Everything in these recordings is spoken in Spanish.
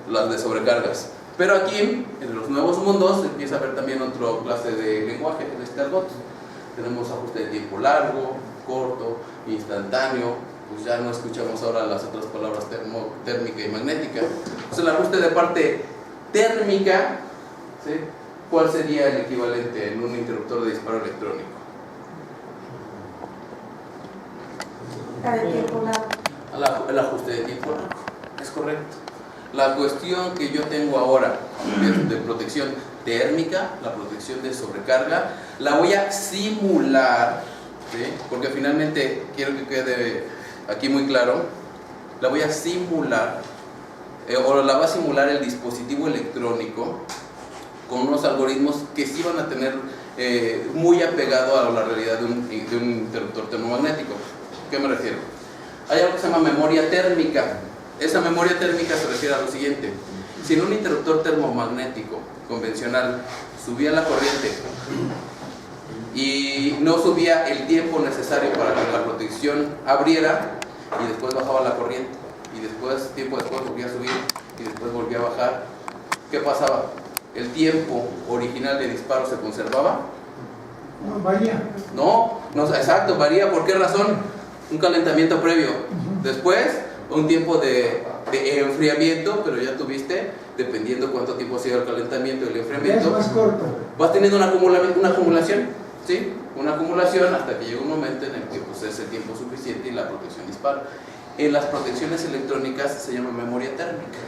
las de sobrecargas. Pero aquí, en los nuevos mundos, empieza a haber también otra clase de lenguaje, el argot. Tenemos ajuste de tiempo largo, corto, instantáneo. Pues ya no escuchamos ahora las otras palabras térmica y magnética. Pues el ajuste de parte térmica, ¿sí? ¿Cuál sería el equivalente en un interruptor de disparo electrónico? El tiempo largo. El ajuste de tiempo largo, es correcto. La cuestión que yo tengo ahora de protección térmica, la protección de sobrecarga, la voy a simular, ¿sí? Porque finalmente quiero que quede aquí muy claro, la voy a simular, o la va a simular el dispositivo electrónico con unos algoritmos que sí van a tener muy apegado a la realidad de un interruptor termomagnético. ¿A qué me refiero? Hay algo que se llama memoria térmica. Esa memoria térmica se refiere a lo siguiente: si en un interruptor termomagnético convencional subía la corriente y no subía el tiempo necesario para que la protección abriera, y después bajaba la corriente, y después, tiempo después, volvía a subir y después volvía a bajar, ¿qué pasaba? ¿El tiempo original de disparo se conservaba? No, varía. No, exacto, varía. ¿Por qué razón? Un calentamiento previo. Después, un tiempo de enfriamiento, pero ya tuviste, dependiendo cuánto tiempo sea el calentamiento y el enfriamiento, Es más corto. vas teniendo una acumulación, ¿sí? Una acumulación hasta que llega un momento en el que pues, es el tiempo suficiente y la protección dispara. En las protecciones electrónicas se llama memoria térmica,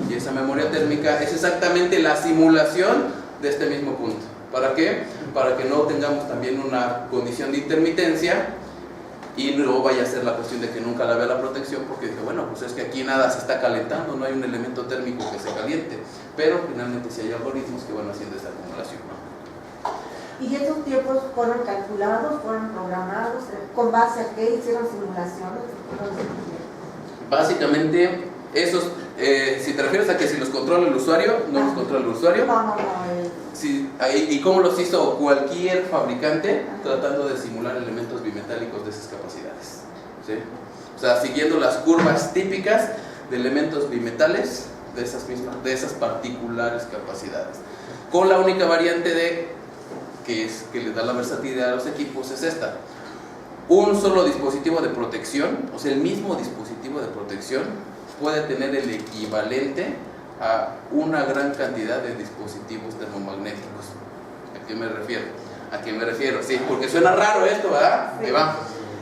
y esa memoria térmica es exactamente la simulación de este mismo punto. ¿Para qué? Para que no tengamos también una condición de intermitencia y no vaya a ser la cuestión de que nunca la vea la protección, porque dije, bueno, pues es que aquí nada se está calentando, no hay un elemento térmico que se caliente, pero finalmente sí hay algoritmos que van haciendo esta acumulación, ¿no? ¿Y esos tiempos fueron calculados, fueron programados? ¿Con base a qué hicieron simulaciones? Básicamente, esos, si te refieres a que si los controla el usuario, no los controla el usuario. No. Sí, ¿y cómo los hizo cualquier fabricante? Tratando de simular elementos bimetálicos de esas capacidades, ¿sí? O sea, siguiendo las curvas típicas de elementos bimetales de esas particulares capacidades. Con la única variante que les da la versatilidad a los equipos es esta: un solo dispositivo de protección, o sea, el mismo dispositivo de protección puede tener el equivalente a una gran cantidad de dispositivos termomagnéticos. ¿A qué me refiero? Sí, porque suena raro esto, ¿verdad? Sí. Ahí va.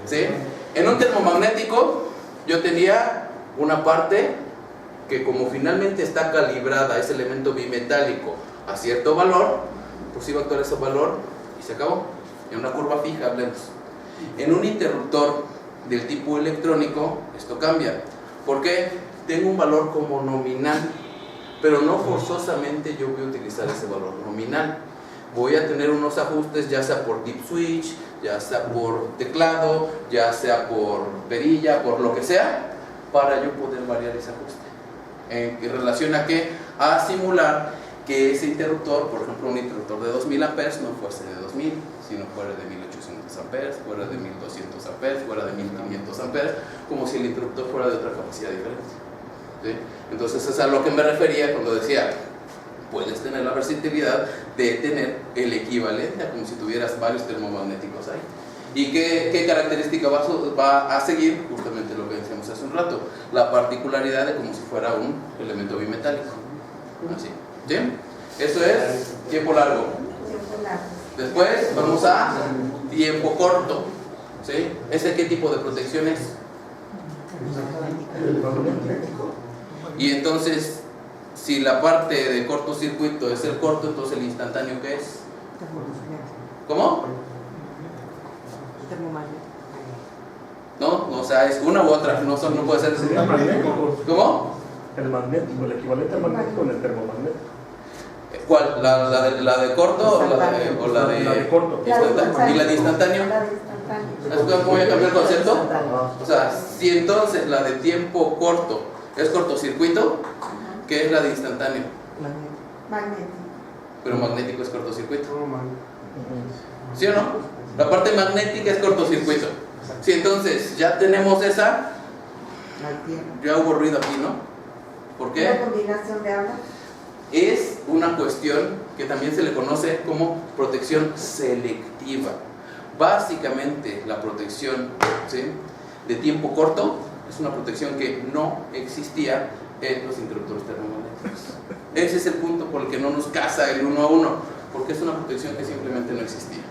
¿Sí? En un termomagnético yo tenía una parte que, como finalmente está calibrada ese elemento bimetálico a cierto valor, pues iba a actuar ese valor y se acabó. En una curva fija, hablemos. En un interruptor del tipo electrónico esto cambia. ¿Por qué? Tengo un valor como nominal, pero no forzosamente yo voy a utilizar ese valor nominal. Voy a tener unos ajustes, ya sea por deep switch, ya sea por teclado, ya sea por perilla, por lo que sea, para yo poder variar ese ajuste. ¿En relación a qué? A simular que ese interruptor, por ejemplo un interruptor de 2000 amperes, no fuese de 2000, sino fuera de 1800 amperes, fuera de 1200 amperes, fuera de 1500 amperes, como si el interruptor fuera de otra capacidad diferente. ¿Sí? Entonces es a lo que me refería cuando decía, puedes tener la versatilidad de tener el equivalente a como si tuvieras varios termomagnéticos ahí. ¿Y qué característica va a seguir? Justamente lo que decíamos hace un rato, la particularidad de como si fuera un elemento bimetálico. Así. ¿Sí? Eso es tiempo largo. Después vamos a tiempo corto. ¿Sí? ¿Ese qué tipo de protección es? Y entonces, si la parte de cortocircuito es el corto, entonces el instantáneo, ¿qué es? ¿Cómo? No, o sea, es una u otra, no puede ser así. ¿Cómo? El magnético, el equivalente al magnético en el termomagnético. ¿Cuál? ¿La de corto o la de corto? ¿Y la de instantáneo? ¿Cómo voy a cambiar el concepto? O sea, si entonces la de tiempo corto es cortocircuito, ¿qué es la de instantáneo? Magnético. Pero magnético es cortocircuito. ¿Sí o no? La parte magnética es cortocircuito. Si entonces ya tenemos esa, ya hubo ruido aquí, ¿no? ¿Por qué? Una combinación de ambas. Es una cuestión que también se le conoce como protección selectiva. Básicamente la protección, ¿sí?, de tiempo corto es una protección que no existía en los interruptores termomagnéticos. Ese es el punto por el que no nos casa el 1 a 1, porque es una protección que simplemente no existía.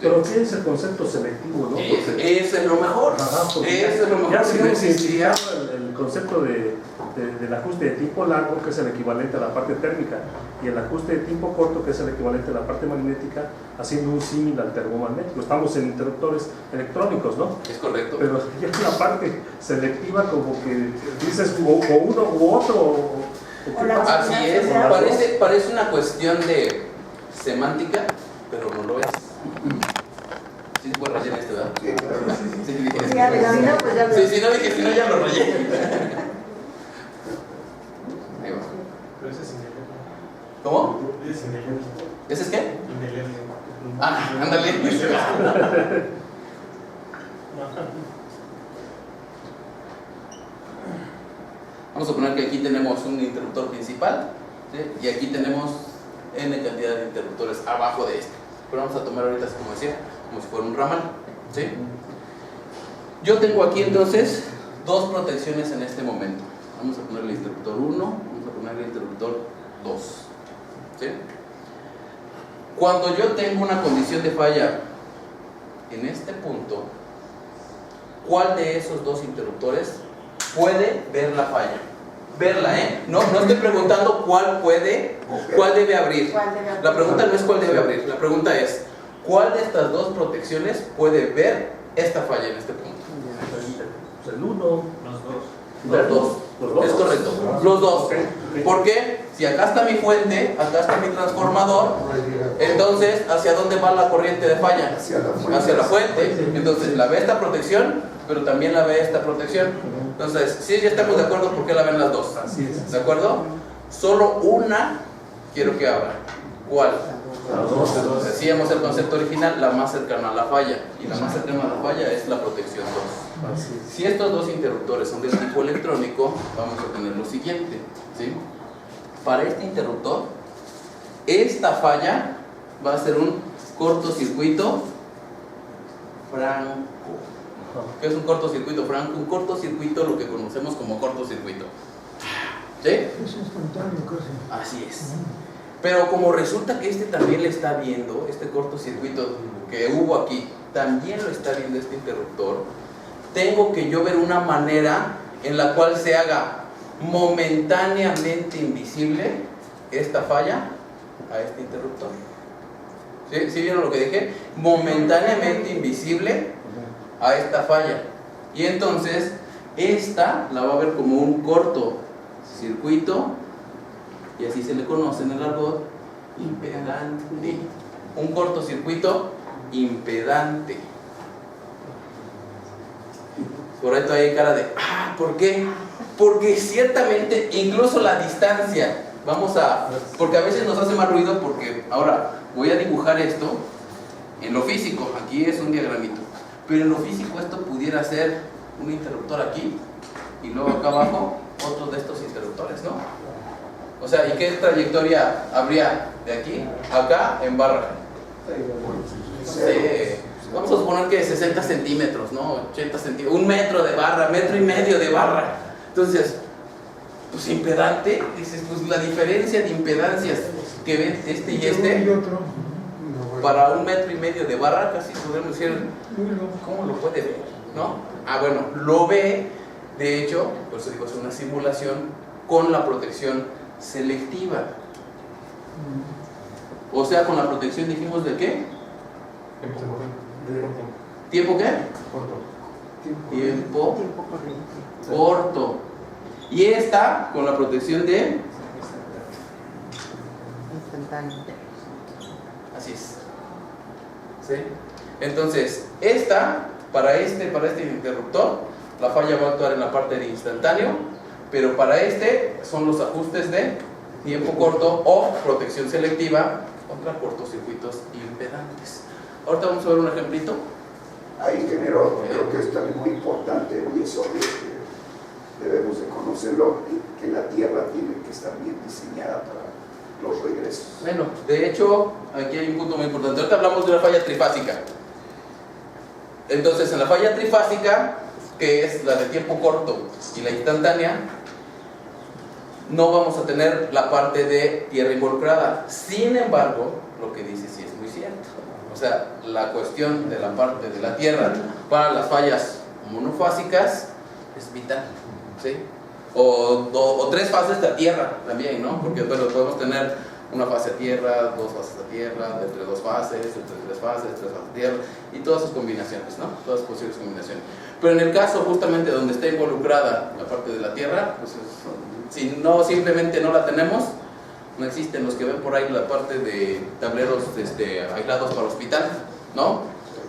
Pero ¿qué es el concepto selectivo, no? Porque, Ese es lo mejor. ajá, porque Eso es lo mejor. ya Si no habíamos existía, identificado el concepto del ajuste de tiempo largo, que es el equivalente a la parte térmica, y el ajuste de tiempo corto, que es el equivalente a la parte magnética, haciendo un símil al termomagnético. Estamos en interruptores electrónicos, ¿no? es correcto. Pero ya en la parte selectiva, como que dices o uno u otro, o O qué la pasa. Así es, parece una cuestión de semántica, pero no lo es. Sí se puede rayar este, ¿verdad? Sí, claro. Sí, dije, Sí, ya, pero si no, pues ya lo- sí, si no dije, si no ya lo rayé. Ahí va. Pero ese es indeleble. ¿Cómo? Ese es indeleble. ¿Ese es qué? Indeleble. Ah, ándale. Vamos a poner que aquí tenemos un interruptor principal, ¿sí?, y aquí tenemos n cantidad de interruptores abajo de este. Pero vamos a tomar ahorita, como decía, como si fuera un ramal, ¿sí? Yo tengo aquí entonces dos protecciones en este momento. Vamos a ponerle interruptor 1, vamos a ponerle interruptor 2, ¿sí? Cuando yo tengo una condición de falla en este punto, ¿cuál de esos dos interruptores puede ver la falla? Verla, ¿eh? No estoy preguntando cuál puede, cuál debe abrir. ¿Cuál debe abrir? La pregunta no es cuál debe abrir, la pregunta es ¿cuál de estas dos protecciones puede ver esta falla en este punto? Pues el uno, Los dos. Los dos. Los dos. Es correcto, los dos. Ok, ok. ¿Por qué? Si acá está mi fuente, acá está mi transformador, entonces ¿hacia dónde va la corriente de falla? Hacia la fuente. Hacia la fuente. Entonces la ve esta protección, pero también la ve esta protección. Entonces, sí, ya estamos de acuerdo por qué la ven las dos. Así es. ¿De acuerdo? Solo una quiero que abra. ¿Cuál? Las dos. Decíamos el concepto original, la más cercana a la falla. Y la más cercana a la falla es la protección 2. Así es. Si estos dos interruptores son del tipo electrónico, vamos a tener lo siguiente, ¿sí? Para este interruptor, esta falla va a ser un cortocircuito franco. ¿Qué es un cortocircuito franco? Un cortocircuito, lo que conocemos como cortocircuito. ¿Sí? Es espontáneo casi. Así es. Pero como resulta que este también le está viendo, este cortocircuito que hubo aquí, también lo está viendo este interruptor, tengo que yo ver una manera en la cual se haga momentáneamente invisible esta falla a este interruptor. ¿Sí? ¿Sí vieron lo que dije? Momentáneamente invisible a esta falla. Y entonces esta la va a ver como un cortocircuito, y así se le conoce en el argot, impedante. Un cortocircuito impedante. Por esto hay cara de, ¿por qué? Porque ciertamente, incluso la distancia, porque a veces nos hace más ruido, porque ahora voy a dibujar esto en lo físico, aquí es un diagramito, pero en lo físico esto pudiera ser un interruptor aquí, y luego acá abajo otro de estos interruptores, ¿no? O sea, ¿y qué trayectoria habría de aquí a acá en barra? Sí. Vamos a suponer que 60 centímetros, ¿no? 80 centímetros, 1 metro de barra, 1,5 metros de barra. Entonces, pues impedante, dices, pues la diferencia de impedancias que ven este y este, Y otro. para 1,5 metros de barra, casi podemos decir, Muy loco. ¿cómo lo puede ver? ¿No? Bueno, lo ve, de hecho, por eso digo, es una simulación con la protección selectiva. O sea, con la protección dijimos de qué? ¿Tiempo qué? Tiempo Tiempo corriente. corto. Y esta con la protección de... Instantáneo. Así es. ¿Sí? Entonces, esta, para este interruptor, la falla va a actuar en la parte de instantáneo, pero para este son los ajustes de tiempo corto o protección selectiva contra cortocircuitos impedantes. Ahorita vamos a ver un ejemplito. Ahí, ingeniero, creo que es también muy importante y eso que debemos de conocerlo, que la Tierra De hecho, aquí hay un punto muy importante. Ahorita hablamos de una falla trifásica. Entonces, en la falla trifásica, que es la de tiempo corto y la instantánea, no vamos a tener la parte de tierra involucrada. Sin embargo, lo que dice sí es muy cierto. O sea, la cuestión de la parte de la tierra para las fallas monofásicas es vital, ¿sí? O tres fases de tierra también, ¿no? Porque bueno, podemos tener una fase a tierra, dos fases a tierra, entre dos fases, entre tres fases a tierra, y todas sus combinaciones, ¿no? Todas sus posibles combinaciones. Pero en el caso justamente donde está involucrada la parte de la tierra, pues si no, simplemente no la tenemos, no existen los que ven por ahí la parte de tableros aislados para hospital, ¿no?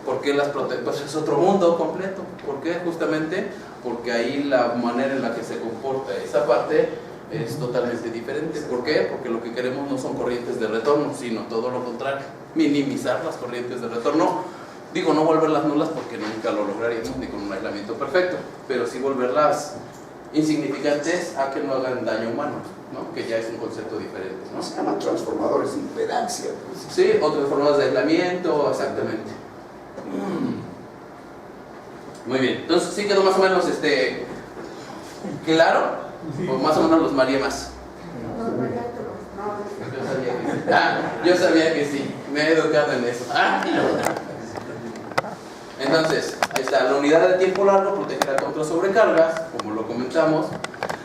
Porque las pues es otro mundo completo. ¿Por qué? Justamente porque ahí la manera en la que se comporta esa parte es totalmente diferente. ¿Por qué? Porque lo que queremos no son corrientes de retorno, sino todo lo contrario, minimizar las corrientes de retorno. Digo, no volverlas nulas porque nunca lo lograríamos ni con un aislamiento perfecto, pero sí volverlas insignificantes a que no hagan daño humano, ¿no? Que ya es un concepto diferente, ¿no? Se llaman transformadores de impedancia. Pues. Sí, o transformadores de aislamiento, exactamente. Muy bien, entonces sí quedó más o menos claro, o más o menos los mareé más. Yo sabía que sí, me he educado en eso. Entonces, ahí está, la unidad de tiempo largo protegerá contra sobrecargas, como lo comentamos.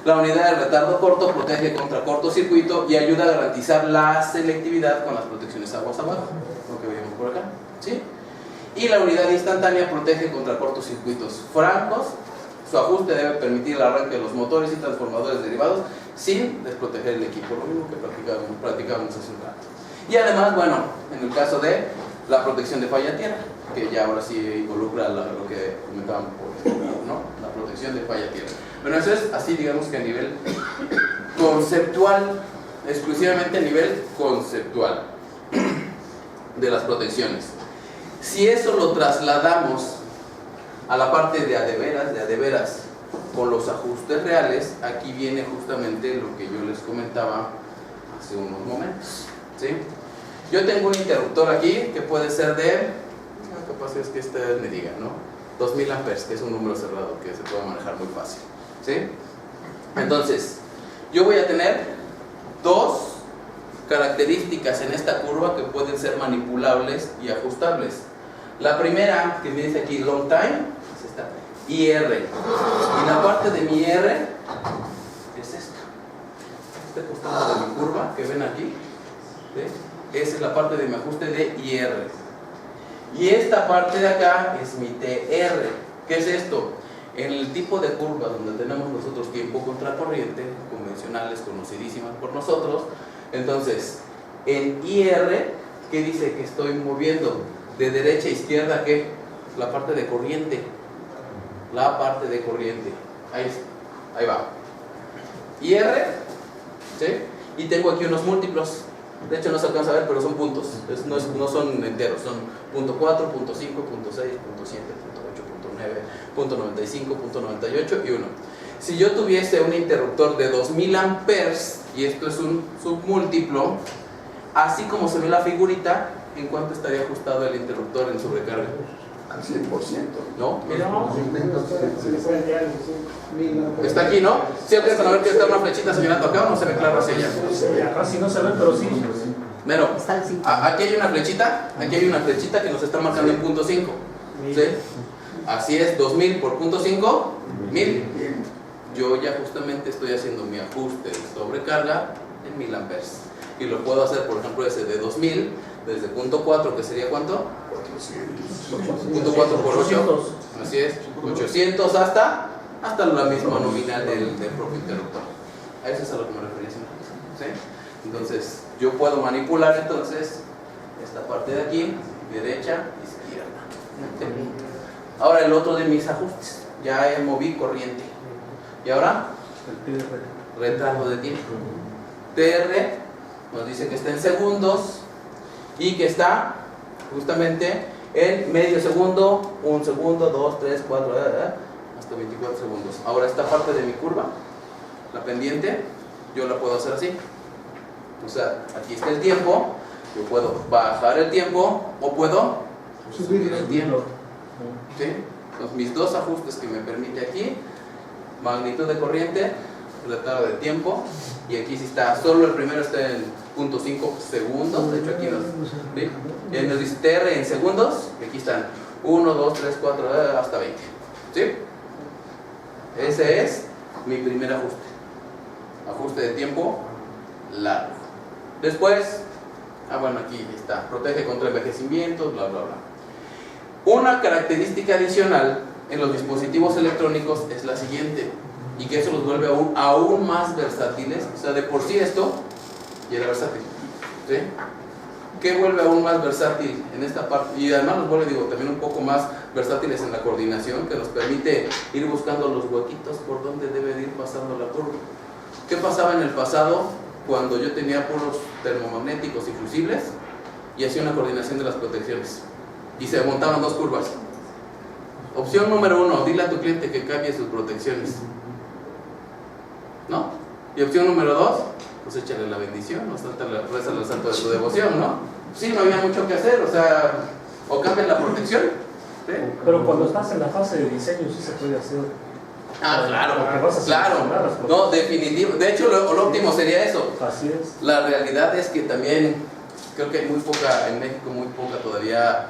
La unidad de retardo corto protege contra cortocircuito y ayuda a garantizar la selectividad con las protecciones aguas abajo, lo que veíamos por acá, ¿sí? Y la unidad instantánea protege contra cortocircuitos francos. Su ajuste debe permitir el arranque de los motores y transformadores derivados sin desproteger el equipo, lo mismo que practicábamos hace un rato. Y además, bueno, en el caso de la protección de falla tierra, que ya ahora sí involucra lo que comentábamos, ¿no? La protección de falla tierra. Bueno, eso es así, digamos que a nivel conceptual, exclusivamente a nivel conceptual de las protecciones. Si eso lo trasladamos a la parte de a de veras, con los ajustes reales, aquí viene justamente lo que yo les comentaba hace unos momentos, ¿sí? Yo tengo un interruptor aquí que puede ser de, capaz es que ustedes me digan, ¿no? 2000 amperes, que es un número cerrado que se puede manejar muy fácil, ¿sí? Entonces, yo voy a tener dos características en esta curva que pueden ser manipulables y ajustables. La primera, que me dice aquí long time, es esta, IR. Y la parte de mi IR es esta. Este costado de mi curva que ven aquí, ¿sí? Esa es la parte de mi ajuste de IR. Y esta parte de acá es mi TR. ¿Qué es esto? En el tipo de curva donde tenemos nosotros tiempo contracorriente, convencionales, conocidísimas por nosotros, entonces, en IR, ¿qué dice que estoy moviendo? De derecha a izquierda, ¿qué? La parte de corriente. La parte de corriente. Ahí va. IR, ¿sí? Y tengo aquí unos múltiplos. De hecho no se alcanza a ver, pero son puntos. No son enteros, son punto .4, punto .5, punto .6, punto .7, punto .8, punto .9, punto .95, punto .98 y 1. Si yo tuviese un interruptor de 2000 amperes, y esto es un submúltiplo, así como se ve la figurita, ¿en cuánto estaría ajustado el interruptor en sobrecarga? Al 100%. ¿No? Mira. Está aquí, ¿no? ¿Sí alcanzan a ver que está una flechita señalando acá o no se ve claro hacia allá? Casi no se ve, pero sí. Bueno, aquí hay una flechita, que nos está marcando en punto 5. ¿Sí? Así es, 2000 por punto 5, 1000. Yo ya justamente estoy haciendo mi ajuste de sobrecarga en 1000 amperes. Y lo puedo hacer, por ejemplo, ese de 2000, desde punto 4, que sería ¿cuánto? 400. Punto 4 por 8. Así es, 800 hasta la misma nominal del propio interruptor. A eso es a lo que me refería, ¿sí? Entonces, yo puedo manipular entonces esta parte de aquí, derecha, izquierda. ¿Sí? Ahora el otro de mis ajustes, ya moví corriente. Y ahora, El TR. retardo de tiempo. TR nos dice que está en segundos y que está justamente en medio segundo, 1 segundo, 2, 3, 4, hasta 24 segundos. Ahora esta parte de mi curva, la pendiente, yo la puedo hacer así. O sea, aquí está el tiempo Yo puedo bajar el tiempo o puedo subir el tiempo. ¿Sí? Entonces, mis dos ajustes que me permite aquí, magnitud de corriente, retardo de tiempo, y aquí sí está, solo el primero está en 0.5 segundos, de hecho aquí ¿sí? Y nos dice TR en segundos, y aquí están 1, 2, 3, 4, hasta 20. ¿Sí? Ese es mi primer ajuste. Ajuste de tiempo largo. Después, bueno, aquí está, protege contra envejecimientos, bla, bla, bla. Una característica adicional en los dispositivos electrónicos es la siguiente, y que eso los vuelve aún más versátiles. O sea, de por sí esto ya era versátil, ¿sí? ¿Qué vuelve aún más versátil en esta parte? Y además nos vuelve, digo, también un poco más versátiles en la coordinación, que nos permite ir buscando los huequitos por donde debe de ir pasando la curva. ¿Qué pasaba en el pasado cuando yo tenía puros termomagnéticos y fusibles y hacía una coordinación de las protecciones y se montaban dos curvas? Opción número 1, dile a tu cliente que cambie sus protecciones, ¿no? Y opción número 2, pues échale la bendición, o rézale el santo de tu devoción, ¿no? Sí, no había mucho que hacer, o sea, o cambian la protección, ¿sí? Pero cuando estás en la fase de diseño sí se puede hacer. Claro, Porque vas a claro. seleccionar las No, definitivo. De hecho, lo óptimo sería eso. Así es. La realidad es que también creo que hay muy poca, en México muy poca todavía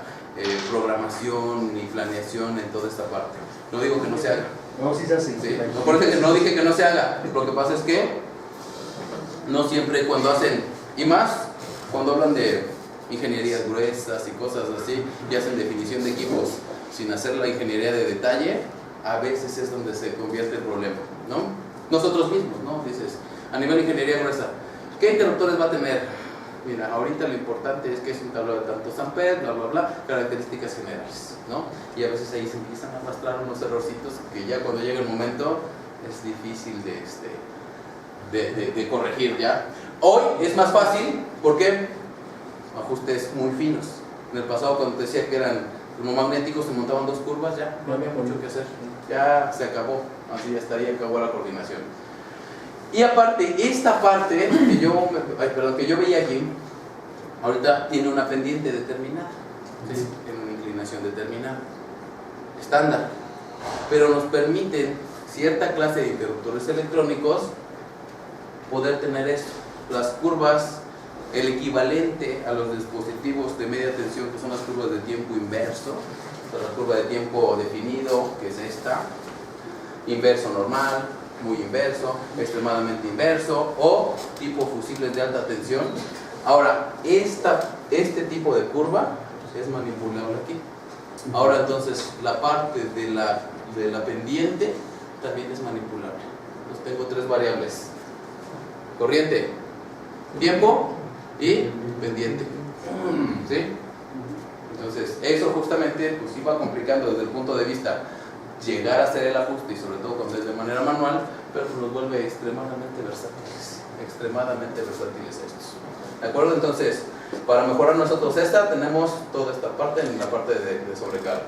programación y planeación en toda esta parte. No digo que no se haga. No, sí se hace. ¿Sí? No, por eso que no dije que no se haga. Lo que pasa es que no siempre cuando hacen, y más cuando hablan de ingenierías gruesas y cosas así, y hacen definición de equipos sin hacer la ingeniería de detalle, a veces es donde se convierte el problema, ¿no? Nosotros mismos, ¿no? Dices, a nivel de ingeniería gruesa, ¿qué interruptores va a tener? Mira, ahorita lo importante es que es un tablero de tantos amperes, bla, bla, bla, características generales, ¿no? Y a veces ahí se empiezan a arrastrar unos errorcitos que ya cuando llega el momento es difícil de corregir, ¿ya? Hoy es más fácil, porque ajustes muy finos. En el pasado cuando te decía que eran termomagnéticos, se montaban dos curvas, ya no había mucho que hacer, ya se acabó, así ya estaría, acabó la coordinación. Y aparte, esta parte que yo veía aquí, ahorita tiene una pendiente determinada, ¿sí? Tiene una inclinación determinada, estándar, pero nos permiten cierta clase de interruptores electrónicos poder tener esto, las curvas, el equivalente a los dispositivos de media tensión, que son las curvas de tiempo inverso, la curva de tiempo definido, que es esta, inverso normal, muy inverso, extremadamente inverso, o tipo fusibles de alta tensión. Ahora, este tipo de curva es manipulable aquí. Ahora entonces, la parte de la pendiente también es manipulable. Entonces tengo tres variables: corriente, tiempo y pendiente, ¿sí? Entonces eso justamente pues iba complicando desde el punto de vista llegar a hacer el ajuste, y sobre todo cuando es de manera manual, pero nos vuelve extremadamente versátiles estos, ¿de acuerdo? Entonces, para mejorar nosotros tenemos toda esta parte en la parte de sobrecarga.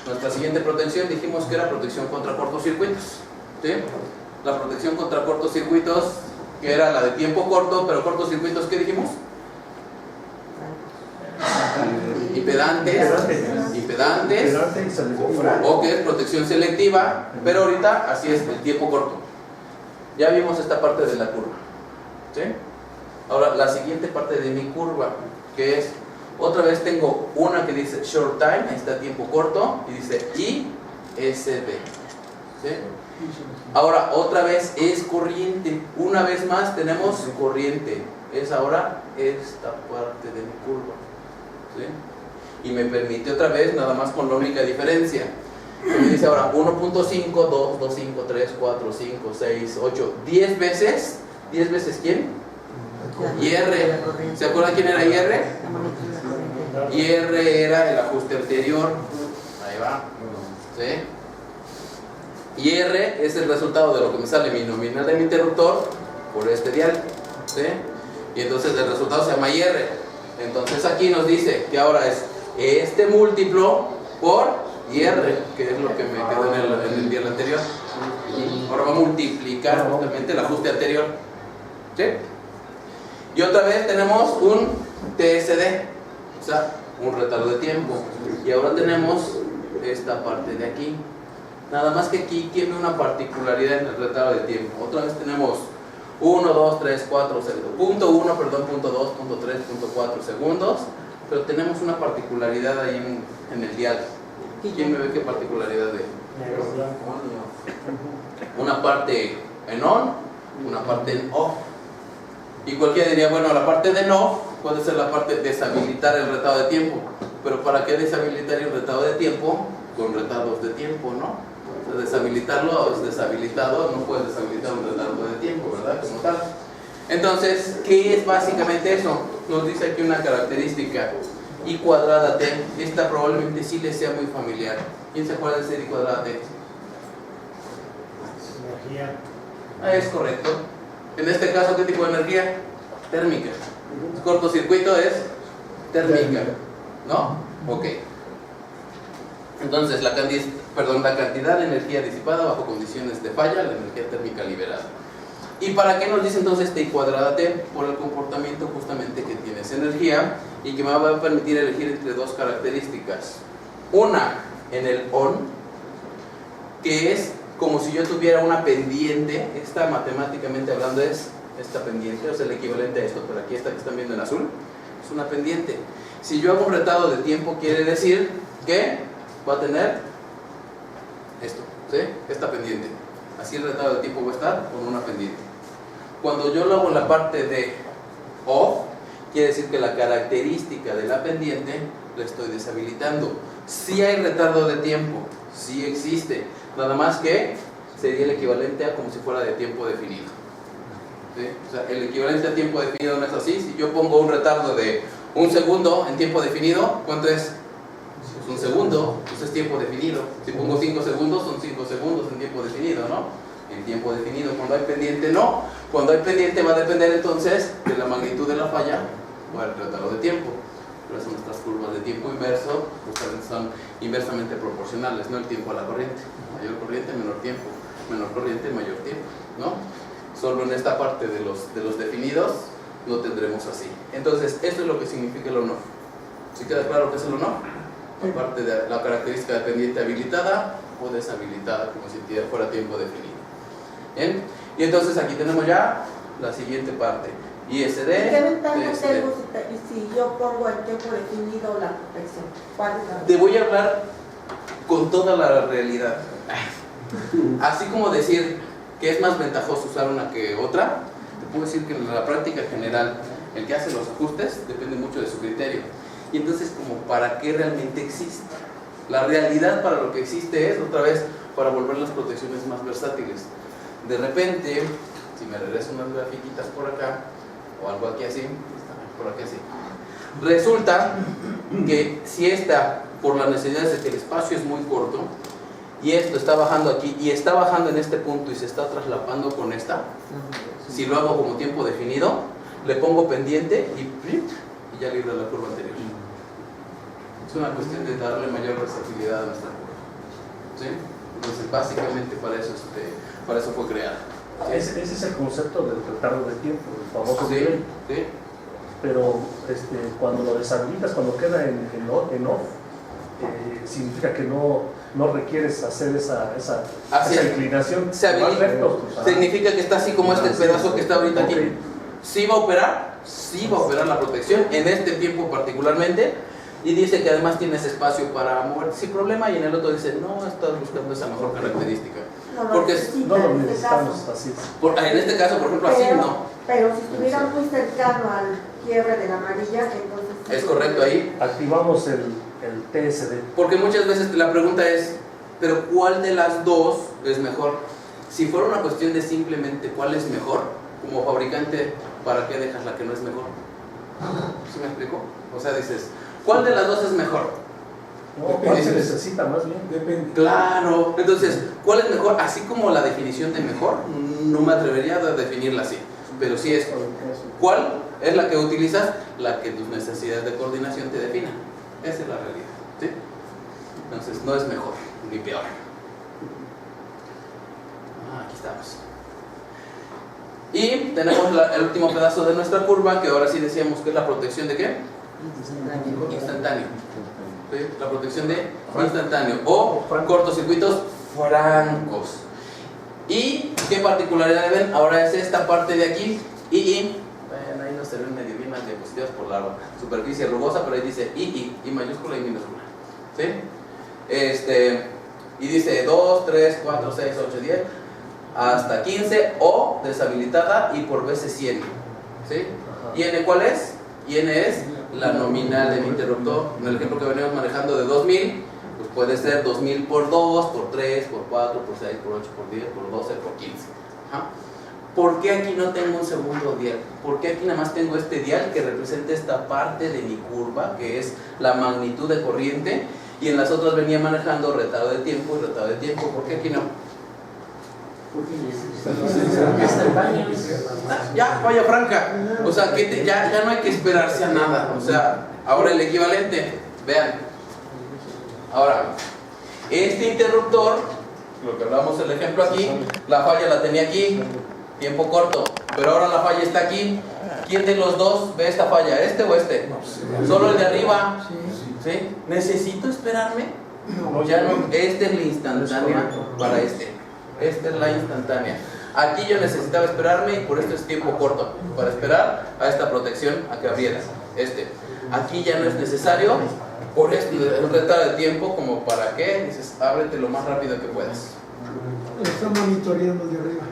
Nuestra siguiente protección dijimos que era protección contra cortocircuitos, ¿sí? La protección contra cortocircuitos, que era la de tiempo corto, pero cortocircuitos, ¿qué dijimos? Impedantes, o que es protección selectiva, pero ahorita así es, el tiempo corto. Ya vimos esta parte de la curva, ¿sí? Ahora la siguiente parte de mi curva, que es, otra vez tengo una que dice short time, ahí está tiempo corto, y dice ISB, ¿sí? Ahora otra vez es corriente, una vez más tenemos corriente, es ahora esta parte de mi curva, ¿sí? Y me permite otra vez, nada más con la única diferencia, que me dice ahora 1.5, 2, 2, 5, 3, 4, 5, 6, 8, 10 veces. ¿10 veces quién? IR. ¿Se acuerdan quién era IR? IR era el ajuste anterior. Ahí va, ¿sí? IR es el resultado de lo que me sale mi nominal de mi interruptor por este dial, ¿sí? Y entonces el resultado se llama IR. Entonces aquí nos dice que ahora es este múltiplo por IR, que es lo que me quedó en el dial anterior. Ahora va a multiplicar justamente el ajuste anterior, ¿sí? Y otra vez tenemos un TSD, o sea, un retardo de tiempo. Y ahora tenemos esta parte de aquí. Nada más que aquí tiene una particularidad en el retardo de tiempo. Otra vez tenemos 1, 2, 3, 4, punto 1, perdón, punto 2, punto 3, punto 4 segundos. Pero tenemos una particularidad ahí en el dial. ¿Quién me ve qué particularidad de? Una parte en on, una parte en off. Y cualquiera diría, bueno, la parte de no puede ser la parte de deshabilitar el retardo de tiempo. Pero ¿para qué deshabilitar el retardo de tiempo? Con retardos de tiempo, ¿no? O sea, deshabilitarlo es deshabilitado, no puedes deshabilitar un retardo de tiempo, ¿verdad? Como tal. Entonces, ¿qué es básicamente eso? Nos dice aquí una característica, I cuadrada T. Esta probablemente sí les sea muy familiar. ¿Quién se acuerda de ser I cuadrada T? Energía. Es correcto. En este caso, ¿qué tipo de energía? Térmica. Cortocircuito es térmica, ¿no? Ok. Entonces, la cantidad de energía disipada bajo condiciones de falla, la energía térmica liberada. ¿Y para qué nos dice entonces T cuadrada T? Por el comportamiento justamente que tiene esa energía y que me va a permitir elegir entre dos características. Una en el on, que es como si yo tuviera una pendiente. Esta, matemáticamente hablando, es esta pendiente, o sea, el equivalente a esto, pero aquí esta que están viendo en azul es una pendiente. Si yo hago un retardo de tiempo, quiere decir que va a tener esto, ¿sí? Esta pendiente. Así el retardo de tiempo va a estar con una pendiente. Cuando yo lo hago en la parte de off, quiere decir que la característica de la pendiente la estoy deshabilitando. Sí hay retardo de tiempo, sí existe, nada más que sería el equivalente a como si fuera de tiempo definido, ¿sí? O sea, el equivalente a tiempo definido no es así. Si yo pongo un retardo de 1 segundo en tiempo definido, ¿cuánto es? Pues 1 segundo, pues es tiempo definido. Si pongo 5 segundos, son 5 segundos en tiempo definido, ¿no? En tiempo definido. Cuando hay pendiente, no. Cuando hay pendiente va a depender entonces de la magnitud de la falla o el retardo de tiempo. Por eso nuestras curvas de tiempo inverso justamente son inversamente proporcionales, no el tiempo a la corriente. Mayor corriente, menor tiempo. Menor corriente, mayor tiempo, ¿no? Solo en esta parte de los definidos lo tendremos así. Entonces, esto es lo que significa el on-off. ¿Sí queda claro qué es el on-off? Aparte de la característica de pendiente habilitada o deshabilitada, como si fuera tiempo definido. ¿Bien? Y entonces aquí tenemos ya la siguiente parte. ISD. ¿Qué ventaja TSD. tengo si yo pongo el tiempo definido la protección? ¿Cuál es la? Te voy a hablar con toda la realidad. Así como decir que es más ventajoso usar una que otra, te puedo decir que en la práctica general el que hace los ajustes depende mucho de su criterio. Y entonces, como para qué realmente existe. La realidad para lo que existe es, otra vez, para volver las protecciones más versátiles. De repente, si me regreso unas grafiquitas por acá, o algo aquí así, por aquí así, resulta que si esta, por las necesidades de que el espacio es muy corto, y esto está bajando aquí, y está bajando en este punto y se está traslapando con esta, si lo hago como tiempo definido, le pongo pendiente y ya libro la curva anterior. Es una cuestión de darle mayor versatilidad a nuestra curva, ¿sí? Entonces básicamente para eso fue creada. Ese es el concepto del retardo de tiempo, el famoso Sí, delay. sí. Pero cuando lo deshabilitas, cuando queda en off, significa que no requieres hacer esa inclinación. Se habilita. Más recto, pues, Significa que está así como este pedazo que está ahorita aquí. Okay. Sí va a operar la protección en este tiempo particularmente, y dice que además tienes espacio para mover sin problema, y en el otro dice no, estás buscando esa mejor característica. Porque No lo necesitamos así. En este caso, por ejemplo, así no. Pero si estuviera muy cercano al quiebre de la amarilla, entonces... sí. Es correcto ahí. Activamos el TSD. Porque muchas veces la pregunta es, ¿pero cuál de las dos es mejor? Si fuera una cuestión de simplemente cuál es mejor, como fabricante, ¿para qué dejas la que no es mejor? ¿Sí me explico? O sea, dices, ¿cuál de las dos es mejor? No, ¿cuál se necesita más bien? Depende. Claro, entonces, ¿cuál es mejor? Así como la definición de mejor, no me atrevería a definirla así, pero sí es, ¿cuál es la que utilizas? La que tus necesidades de coordinación te definan. Esa es la realidad, ¿sí? Entonces, no es mejor ni peor. Aquí estamos. Y tenemos el último pedazo de nuestra curva, que ahora sí decíamos que es la protección de ¿qué? Instantáneo. ¿Sí? La protección de instantáneo o cortocircuitos francos. ¿Y qué particularidad ven? Ahora es esta parte de aquí. Bueno, ahí no se ven medio bien las diapositivas por la superficie rugosa, pero ahí dice I mayúscula y minúscula. ¿Sí? Y dice 2, 3, 4, 6, 8, 10 hasta 15 o deshabilitada y por veces 100. ¿Sí? ¿Y N cuál es? Y N es la nominal del interruptor. En el ejemplo que venimos manejando de 2000, pues puede ser 2000 por 2, por 3, por 4, por 6, por 8, por 10, por 12, por 15. Ajá. ¿Por qué aquí no tengo un segundo dial? ¿Por qué aquí nada más tengo este dial que representa esta parte de mi curva, que es la magnitud de corriente? Y en las otras venía manejando retardo de tiempo y retardo de tiempo. ¿Por qué aquí no? Ya, falla franca. O sea, que ya no hay que esperarse a nada. O sea, ahora el equivalente. Vean. Ahora, este interruptor, lo que hablamos el ejemplo aquí, la falla la tenía aquí, tiempo corto, pero ahora la falla está aquí. ¿Quién de los dos ve esta falla? ¿Este o este? Solo el de arriba. ¿Sí? ¿Necesito esperarme? Ya no, esta es la instantánea para este. Esta es la instantánea. Aquí yo necesitaba esperarme y por esto es tiempo corto, para esperar a esta protección a que abriera. Aquí ya no es necesario, por esto el retardo de tiempo, como para qué, dices, ábrete lo más rápido que puedas. Está monitoreando de arriba.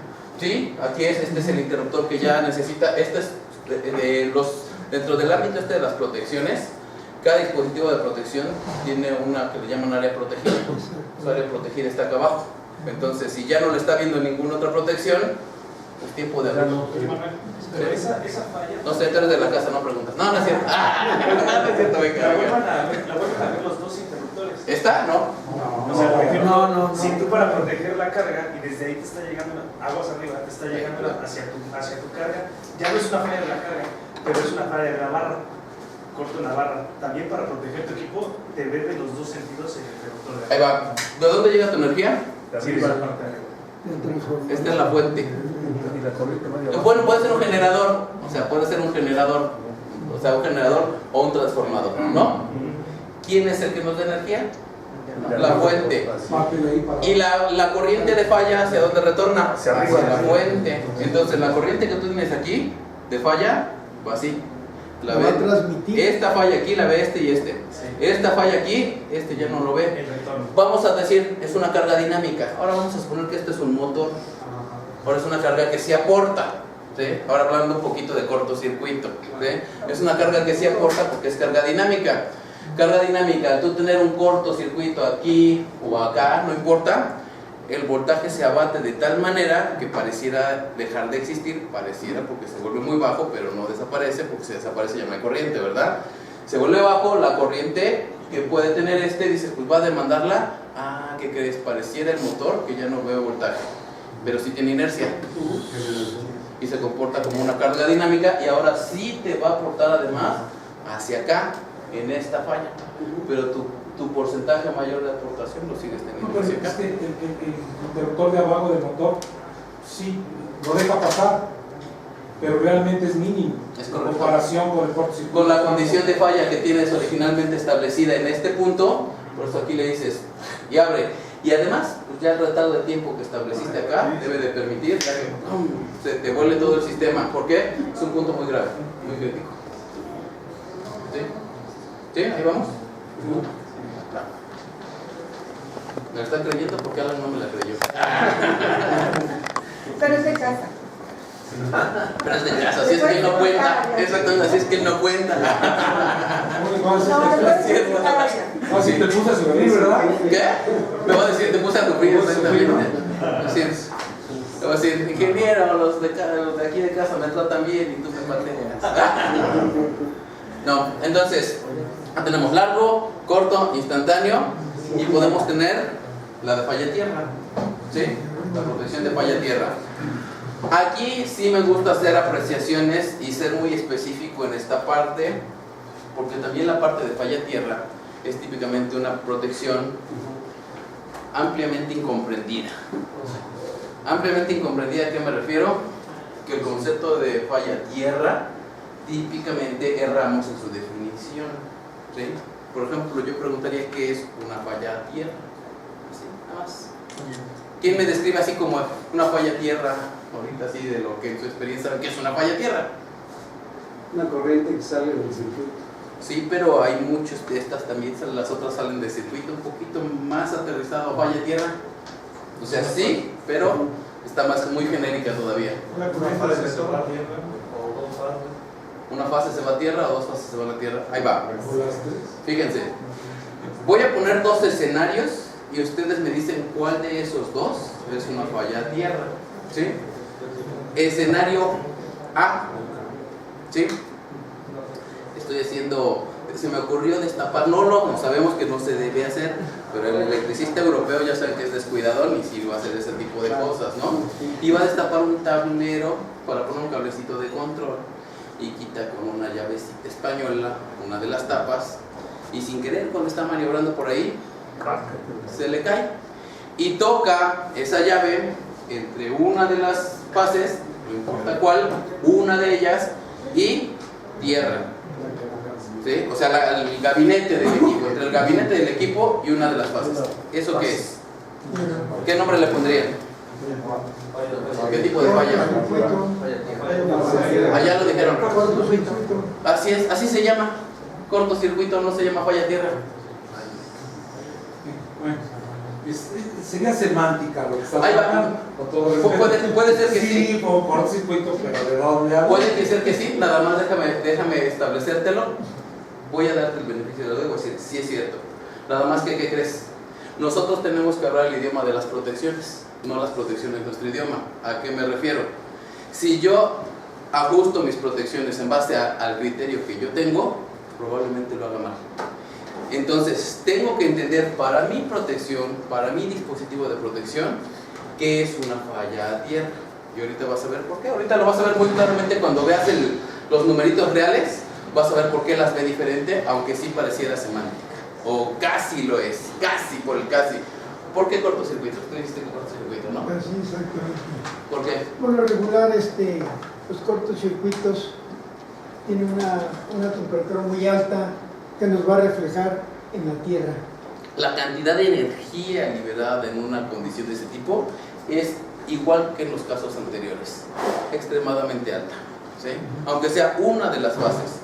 Sí, aquí este es el interruptor que ya necesita. Este es dentro del ámbito de las protecciones. Cada dispositivo de protección tiene una que le llaman área protegida. Su área protegida está acá abajo. Entonces, si ya no le está viendo ninguna otra protección, es tiempo de abrir. Pero esa falla. No sé, tú eres de la casa, no preguntas. No, no es cierto. No es cierto, venga. La vuelvan a ver los dos interruptores. ¿Está? No. O sea, por ejemplo, No. si tú para proteger la carga y desde ahí te está llegando aguas arriba, te está llegando hacia tu carga, ya no es una falla de la carga, pero es una falla de la barra. Corto en la barra. También para proteger tu equipo, te ve de los dos sentidos el interruptor de Ahí va. ¿De dónde llega tu energía? Sí, de esa parte de arriba. Esta es la fuente. Y la corriente va de Bueno, puede ser un generador. O sea, puede ser un generador. O sea, un generador o un transformador, ¿no? ¿Quién es el que nos da energía? La fuente. Y la corriente de falla, ¿hacia dónde retorna? Hacia arriba. Hacia la fuente. Entonces, la corriente que tú tienes aquí, de falla, va así. La Va a ve. transmitir. Esta falla aquí la ve este y este. Esta falla aquí, este ya no lo ve. El retorno. Vamos a decir, es una carga dinámica. Ahora vamos a suponer que este es un motor. Ahora es una carga que sí aporta. ¿Sí? Ahora hablando un poquito de cortocircuito. ¿Sí? Es una carga que sí aporta porque es carga dinámica. Carga dinámica, tú tener un cortocircuito aquí o acá, no importa. El voltaje se abate de tal manera que pareciera dejar de existir, pareciera porque se vuelve muy bajo, pero no desaparece, porque si desaparece ya no hay corriente, ¿verdad? Se vuelve bajo, la corriente que puede tener dices, pues va a demandarla, ¿qué crees? Pareciera el motor que ya no veo voltaje, pero sí tiene inercia y se comporta como una carga dinámica y ahora sí te va a aportar además hacia acá, en esta falla, pero tu porcentaje mayor de aportación lo sigues teniendo No, pero hacia es acá. que el interruptor de abajo del motor sí lo deja pasar, pero realmente es mínimo Es en correcto. comparación con el cortocircuito. Con la condición de falla que tienes originalmente establecida en este punto, por eso aquí le dices y abre. Y además, pues ya el retardo de tiempo que estableciste acá debe de permitir que se te vuelve todo el sistema. ¿Por qué? Es un punto muy grave, muy crítico. ¿Sí? ¿Sí? ¿Ahí vamos? ¿Me la están creyendo? Porque Alan no me la creyó. Pero es de casa. Pero es de casa, así es que él no cuenta. Exactamente, así es que él no cuenta. No, No, sí, te puse a sufrir, ¿verdad? ¿Qué? Me va a decir, te puse a sufrir exactamente. Así es. Me va a decir, ingeniero, los de aquí de casa me tratan bien y tú me pateas. No, entonces, tenemos largo, corto, instantáneo y podemos tener la de falla tierra. ¿Sí? La protección de falla tierra. Aquí sí me gusta hacer apreciaciones y ser muy específico en esta parte, porque también la parte de falla tierra es típicamente una protección ampliamente incomprendida. Ampliamente incomprendida, ¿a qué me refiero? que el concepto de falla tierra típicamente erramos en su definición, ¿sí? Por ejemplo, yo preguntaría qué es una falla tierra, así, nada más. ¿Quién me describe así como una falla tierra, ahorita así de lo que en su experiencia saben que es una falla tierra? Una corriente que sale del circuito. Sí, pero hay muchas de estas también, las otras salen de circuito un poquito más aterrizado a falla tierra. O sea, sí, pero está muy genérica todavía. Una fase se va a tierra o dos fases. Una fase se va a tierra o dos fases se van a tierra. Ahí va. O las tres. Fíjense, voy a poner dos escenarios y ustedes me dicen cuál de esos dos es una falla a tierra, ¿sí? Escenario A, ¿sí? Estoy haciendo, se me ocurrió destapar, no sabemos que no se debe hacer, pero el electricista europeo ya sabe que es descuidadón y sí va a hacer ese tipo de cosas, ¿no? Iba a destapar un tablero para poner un cablecito de control y quita con una llavecita española una de las tapas y sin querer cuando está maniobrando por ahí se le cae y toca esa llave entre una de las fases, no importa cuál, una de ellas y tierra, ¿sí? O sea, el gabinete del equipo, entre el gabinete del equipo y una de las fases. ¿Eso qué es? ¿Qué nombre le pondrían? ¿Qué tipo de falla? Allá lo dijeron. Así es, así se llama. Cortocircuito, no se llama falla tierra. Bueno, sería semántica lo que está Ahí va. hablando, con todo respeto. Puede ser que sí. Sí, como cortocircuito, pero ¿de dónde hablo? Puede ser que sí, nada más déjame establecértelo. Voy a darte el beneficio de la duda y voy a decir, sí es cierto. Nada más que, ¿qué crees? Nosotros tenemos que hablar el idioma de las protecciones, no las protecciones de nuestro idioma. ¿A qué me refiero? Si yo ajusto mis protecciones en base al criterio que yo tengo, probablemente lo haga mal. Entonces, tengo que entender para mi protección, para mi dispositivo de protección, qué es una falla a tierra. Y ahorita vas a ver por qué. Ahorita lo vas a ver muy claramente cuando veas los numeritos reales. Vas a ver por qué las ve diferente, aunque sí pareciera semántica. O casi lo es, casi por el casi. ¿Por qué cortocircuito? Tú dijiste que cortocircuito, ¿no? Pues sí, exactamente. ¿Por qué? Por lo regular, los cortocircuitos tienen una temperatura muy alta que nos va a reflejar en la Tierra. La cantidad de energía liberada en una condición de ese tipo es igual que en los casos anteriores, extremadamente alta, ¿sí? Aunque sea una de las fases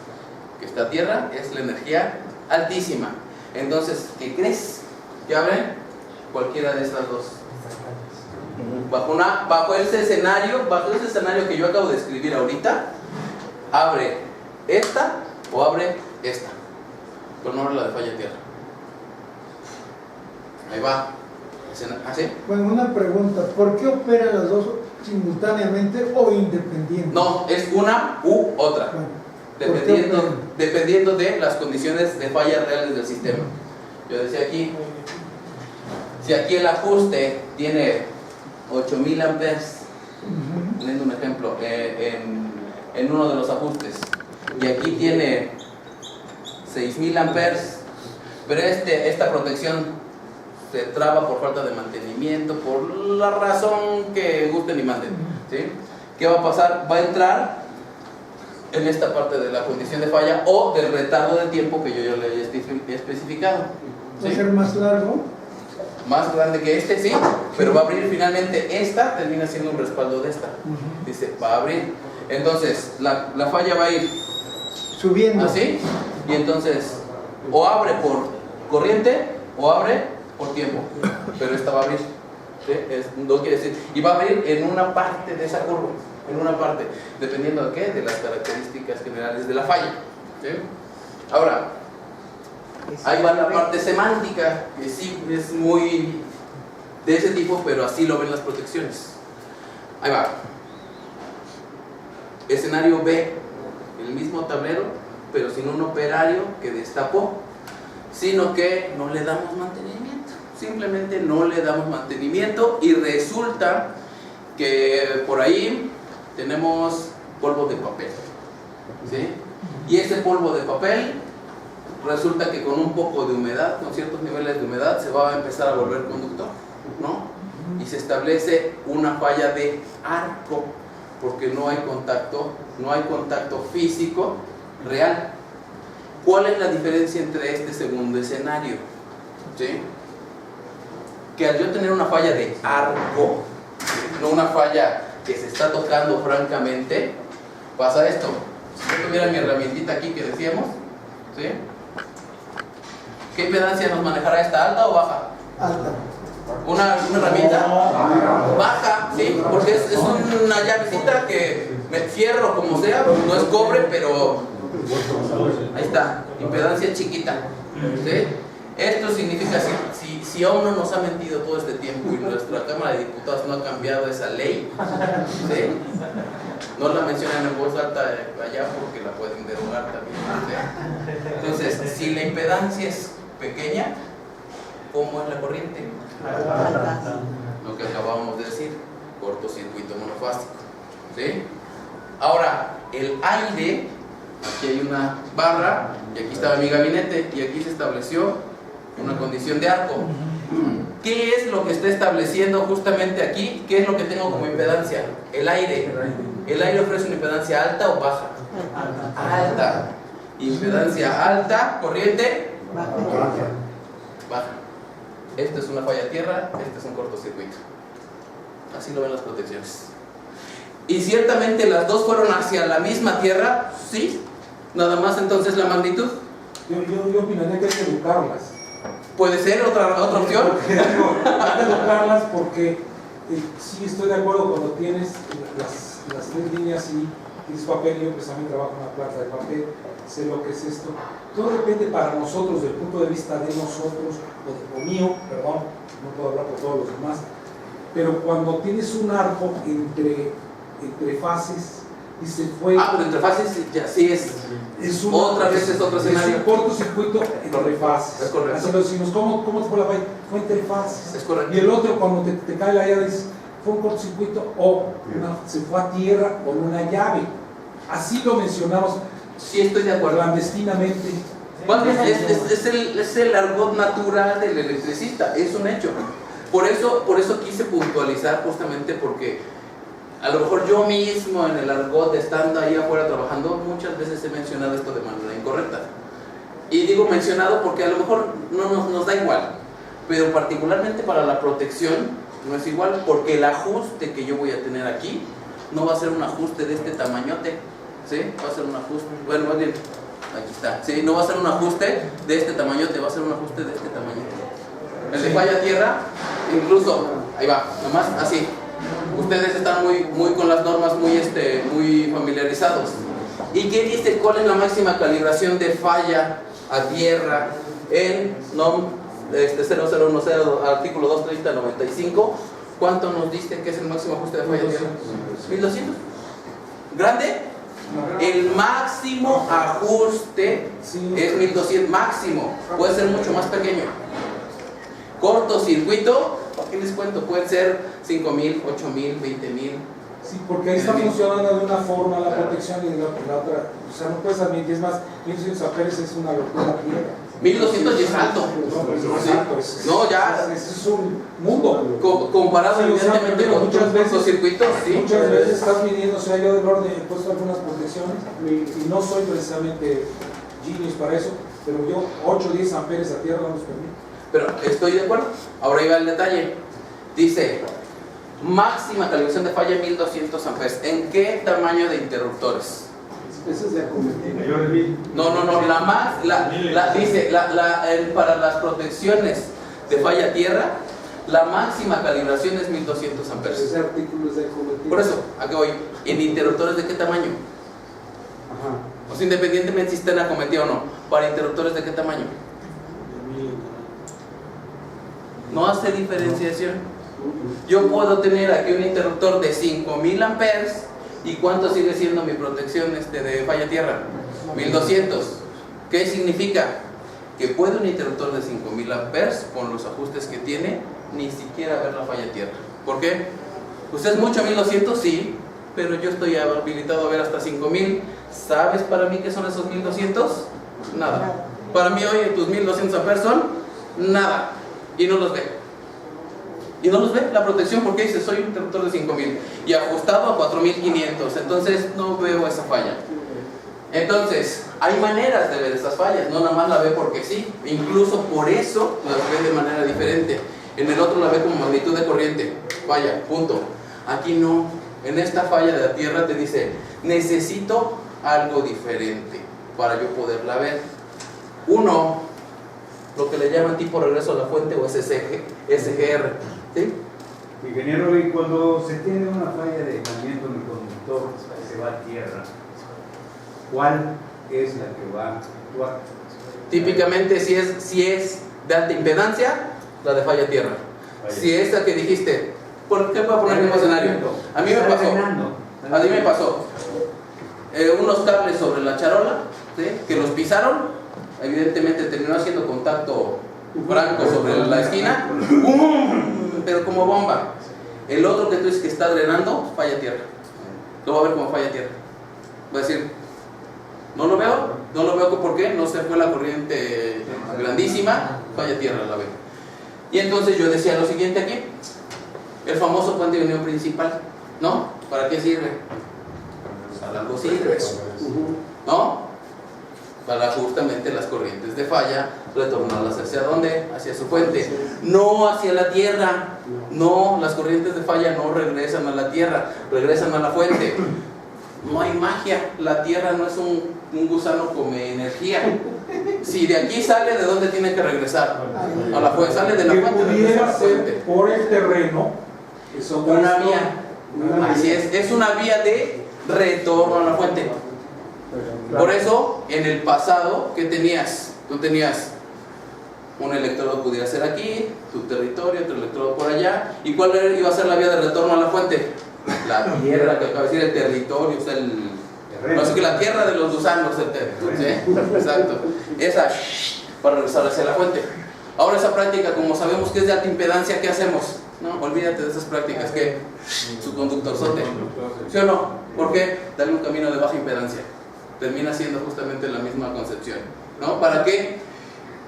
que está a tierra, es la energía altísima. Entonces, ¿qué crees? Que abre cualquiera de estas dos. Bajo ese escenario que yo acabo de escribir ahorita, abre esta o abre esta. Pero no abre la de falla tierra. Ahí va. ¿Así? Bueno, una pregunta, ¿por qué operan las dos simultáneamente o independientes? No, es una u otra. Bueno, ¿por qué operan? Dependiendo de las condiciones de fallas reales del sistema. Yo decía aquí, si aquí el ajuste tiene 8000 amperes, poniendo un ejemplo, en uno de los ajustes, y aquí tiene 6000 amperes, pero esta protección se traba por falta de mantenimiento, por la razón que gusten y manden, ¿sí? ¿Qué va a pasar? Va a entrar en esta parte de la condición de falla o del retardo de tiempo que yo ya le he especificado, ¿Va a ¿sí? ser más largo? Más grande que este, sí, pero va a abrir finalmente esta, termina siendo un respaldo de esta. Dice, va a abrir. Entonces, la falla va a ir Subiendo. así, y entonces, o abre por corriente o abre por tiempo, pero esta va a abrir, ¿sí? No quiere decir, y va a abrir en una parte de esa curva, en una parte, dependiendo de qué, de las características generales de la falla, ¿sí? Ahora, ahí va la parte semántica, que sí es muy de ese tipo, pero así lo ven las protecciones. Ahí va. Escenario B, el mismo tablero, pero sin un operario que destapó, sino que no le damos mantenimiento. Simplemente no le damos mantenimiento y resulta que por ahí tenemos polvo de papel, ¿sí? Y ese polvo de papel resulta que con un poco de humedad, con ciertos niveles de humedad, se va a empezar a volver conductor, ¿no? Y se establece una falla de arco. porque no hay contacto físico real. ¿Cuál es la diferencia entre este segundo escenario? ¿Sí? Que al yo tener una falla de arco, no una falla que se está tocando francamente, pasa esto. Si yo tuviera mi herramientita aquí que decíamos, ¿sí? ¿Qué impedancia nos manejará esta, alta o baja? Alta. Una herramienta baja, ¿sí? Porque es una llavecita que me fierro como sea, no es cobre, pero ahí está, impedancia chiquita, ¿sí? Esto significa, si aún no nos ha mentido todo este tiempo y nuestra Cámara de Diputados no ha cambiado esa ley, ¿sí? No la mencionan en voz alta allá porque la pueden derogar también, ¿sí? Entonces, si la impedancia es pequeña, ¿cómo es la corriente? Lo que acabamos de decir, cortocircuito monofásico, ¿sí? Ahora, el aire, aquí hay una barra y aquí estaba mi gabinete y aquí se estableció una condición de arco. ¿Qué es lo que está estableciendo justamente aquí? ¿Qué es lo que tengo como impedancia? El aire. ¿El aire ofrece una impedancia alta o baja? Alta. Impedancia alta, corriente baja. Esta es una falla tierra, este es un cortocircuito. Así lo ven las protecciones. Y ciertamente las dos fueron hacia la misma tierra, sí. Nada más entonces la magnitud. Yo opinaría que hay que educarlas. ¿Puede ser otra opción? Hay que educarlas porque sí estoy de acuerdo cuando tienes las tres líneas y tienes papel. Yo pues también trabajo en una planta de papel, sé lo que es esto. Todo depende para nosotros, desde el punto de vista de nosotros, o mío, perdón, no puedo hablar por todos los demás, pero cuando tienes un arco entre fases y se fue... pero entre fases ya sí es otra vez es otro escenario. Es un cortocircuito entre fases. Es correcto. Así lo decimos, ¿cómo fue la falla? Fue entre fases. Es correcto. Y el otro, cuando te cae la llave, dices, fue un cortocircuito o se fue a tierra con una llave. Así lo mencionamos. Sí, estoy de acuerdo. Clandestinamente. Bueno, es el argot natural del electricista, es un hecho. Por eso quise puntualizar, justamente porque a lo mejor yo mismo en el argot, estando ahí afuera trabajando, muchas veces he mencionado esto de manera incorrecta. Y digo mencionado porque a lo mejor no nos da igual, pero particularmente para la protección no es igual, porque el ajuste que yo voy a tener aquí no va a ser un ajuste de este tamañote, ¿sí? Va a ser un ajuste, bueno, más bien, aquí está, ¿sí? No va a ser un ajuste de este tamañote, va a ser un ajuste de este tamañote. El de falla tierra, incluso, ahí va, nomás así. Ustedes están muy con las normas, muy familiarizados. ¿Y qué dice? ¿Cuál es la máxima calibración de falla a tierra en NOM 0010, artículo 23095? ¿Cuánto nos dice que es el máximo ajuste de falla a tierra? 1200. ¿Grande? El máximo ajuste es 1200, máximo. Puede ser mucho más pequeño. Cortocircuito, ¿para qué les cuento? Pueden ser 5,000, 8,000, 20,000. Sí, porque ahí está funcionando de una forma la protección y de la otra. O sea, no puedes admitir, es más, 1200 amperes es una locura tierra. 1200 ya es alto. No, ya. Es un mundo. Comparado evidentemente con muchas otros veces, cortocircuitos, sí. Muchas veces estás midiendo, o sea, yo del orden he puesto algunas protecciones y no soy precisamente genius para eso, pero yo 8 o 10 amperes a tierra no los permito. Pero estoy de acuerdo. Ahora iba el detalle. Dice, máxima calibración de falla 1200 amperes. ¿En qué tamaño de interruptores? Eso es de acometida. No, dice, para las protecciones de falla tierra, la máxima calibración es 1200 amperes. Ese artículo es de acometida. Por eso, ¿a qué voy? ¿En interruptores de qué tamaño? Ajá. O sea, independientemente si estén acometidos o no, ¿para interruptores de qué tamaño? No hace diferenciación. Yo puedo tener aquí un interruptor de 5000 amperes y ¿cuánto sigue siendo mi protección de falla tierra? 1200. ¿Qué significa? Que puede un interruptor de 5000 amperes con los ajustes que tiene ni siquiera ver la falla tierra. ¿Por qué? ¿Usted es mucho 1200? Sí, pero yo estoy habilitado a ver hasta 5000. ¿Sabes para mí qué son esos 1200? Nada. Para mí hoy tus 1200 amperes son nada. Y no los ve. y no los ve la protección porque dice soy un interruptor de 5000 y ajustado a 4500, entonces no veo esa falla. Entonces, hay maneras de ver esas fallas, no nada más la ve porque sí, incluso por eso las ve de manera diferente. En el otro la ve como magnitud de corriente, falla, punto. Aquí no, en esta falla de la Tierra te dice, necesito algo diferente para yo poderla ver. Uno, lo que le llaman tipo regreso a la fuente o SGR, ¿sí? Ingeniero, y cuando se tiene una falla de aislamiento en el conductor que se va a tierra, ¿cuál es la que va a actuar? Típicamente si es de alta impedancia, la de falla tierra. Si es la que dijiste, ¿por qué voy a poner el mismo escenario? A mí me pasó unos cables sobre la charola, ¿sí? Que los pisaron, evidentemente terminó haciendo contacto franco sobre la esquina, ¡bum! Pero como bomba. El otro que tú dices que está drenando, falla tierra. Lo va a ver como falla tierra. Voy a decir, no lo veo, ¿por qué? No se fue la corriente grandísima, falla tierra la veo. Y entonces yo decía lo siguiente aquí, el famoso puente de unión principal, ¿no? ¿Para qué sirve? Para algo sirve, ¿no? Para justamente las corrientes de falla, retornarlas hacia ¿dónde? Hacia su fuente, no hacia la tierra. No, las corrientes de falla no regresan a la tierra, regresan a la fuente. No hay magia, la tierra no es un gusano come energía. Si de aquí sale, ¿de dónde tiene que regresar? A la fuente, sale de la fuente, regresa a la fuente. Por el terreno, una vía. Así es una vía de retorno a la fuente. Por eso, en el pasado, ¿qué tenías? Tú tenías un electrodo, pudiera ser aquí, tu territorio, otro electrodo por allá. ¿Y cuál iba a ser la vía de retorno a la fuente? La tierra, que acaba de decir el territorio, o sea, así que la tierra de los gusanos, ¿sí? Exacto. Esa, para regresar hacia la fuente. Ahora esa práctica, como sabemos que es de alta impedancia, ¿qué hacemos? No, olvídate de esas prácticas, que su conductorzote, ¿sí o no? ¿Por qué? Dale un camino de baja impedancia. Termina siendo justamente la misma concepción, ¿no? ¿Para qué?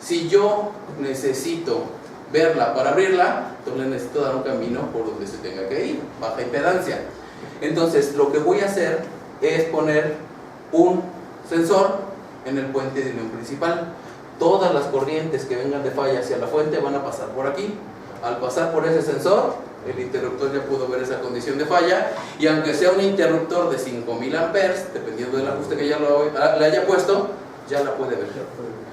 Si yo necesito verla para abrirla, entonces le necesito dar un camino por donde se tenga que ir, baja impedancia. Entonces lo que voy a hacer es poner un sensor en el puente de unión principal. Todas las corrientes que vengan de falla hacia la fuente van a pasar por aquí. Al pasar por ese sensor, el interruptor ya pudo ver esa condición de falla, y aunque sea un interruptor de 5000 amperes, dependiendo del ajuste que ya le haya puesto, ya la puede ver.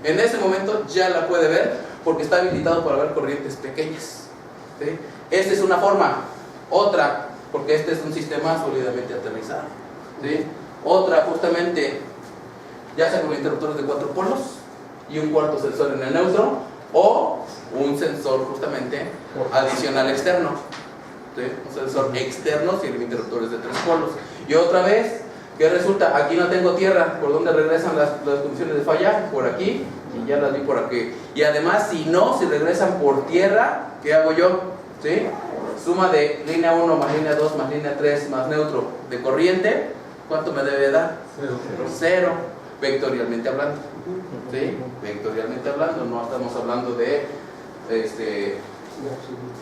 En ese momento ya la puede ver porque está habilitado para ver corrientes pequeñas, ¿sí? Esta es una forma. Otra, porque este es un sistema sólidamente aterrizado, ¿sí? Otra, justamente, ya sea con interruptores de 4 polos y un cuarto sensor en el neutro, o un sensor justamente adicional externo, ¿sí? Un sensor externo si el interruptor es de 3 polos. Y otra vez, ¿qué resulta? Aquí no tengo tierra. ¿Por dónde regresan las condiciones de falla? Por aquí, y ya las vi por aquí. Y además, si regresan por tierra, ¿qué hago yo? ¿Sí? Suma de línea 1 más línea 2 más línea 3 más neutro de corriente, ¿cuánto me debe dar? 0, vectorialmente hablando. ¿Sí? Vectorialmente hablando, no estamos hablando de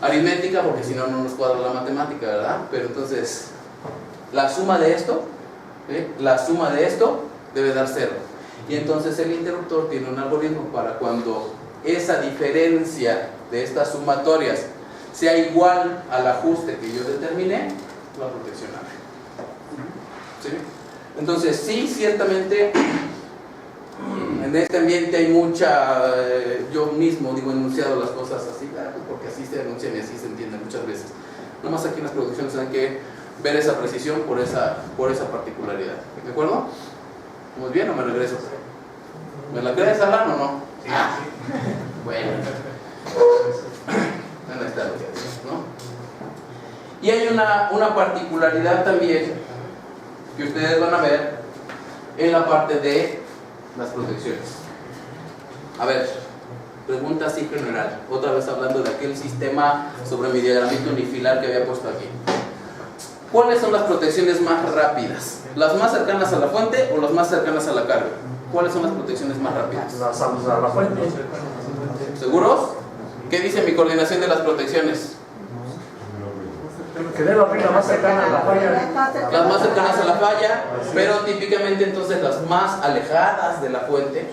aritmética, porque si no, no nos cuadra la matemática, ¿verdad? Pero entonces, la suma de esto, ¿sí? La suma de esto debe dar 0. Y entonces el interruptor tiene un algoritmo para cuando esa diferencia de estas sumatorias sea igual al ajuste que yo determiné, va a proteccionar. ¿Sí? Entonces, sí, ciertamente, en este ambiente hay mucha, yo mismo digo, he enunciado las cosas así, porque así se enuncian y así se entienden muchas veces. Nada más aquí en las producciones hay que ver esa precisión por esa particularidad. ¿De acuerdo? Muy bien, ¿o me regreso? ¿Me la crees, Alan, o no? Sí. Bueno. Ahí está lo que hace, ¿no? Y hay una particularidad también que ustedes van a ver en la parte de las protecciones. A ver, pregunta así general, otra vez hablando de aquel sistema sobre mi diagramito unifilar que había puesto aquí. ¿Cuáles son las protecciones más rápidas? ¿Las más cercanas a la fuente o las más cercanas a la carga? ¿Cuáles son las protecciones más rápidas? Las a la fuente. ¿Seguros? ¿Qué dice mi coordinación de las protecciones? Que debe abrir la más cercana a la falla. Las más cercanas a la falla, pero típicamente entonces las más alejadas de la fuente,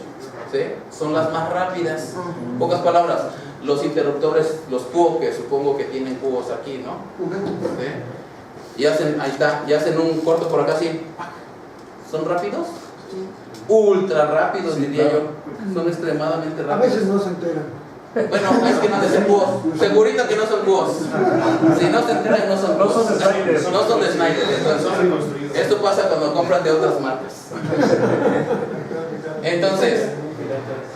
¿sí?, son las más rápidas. Pocas palabras, los interruptores, los QO, que supongo que tienen QOs aquí, ¿no? ¿Sí? Y hacen, ahí está, y hacen un corto por acá así. ¿Son rápidos? Ultra rápidos, diría yo. Son extremadamente A rápidos. veces no se enteran. Bueno, es que no son QOs. Segurito que no son QOs. Si no se enteran, no son No QOs. son de Snyder. No son de Snyder. Entonces, esto pasa cuando compran de otras marcas. Entonces,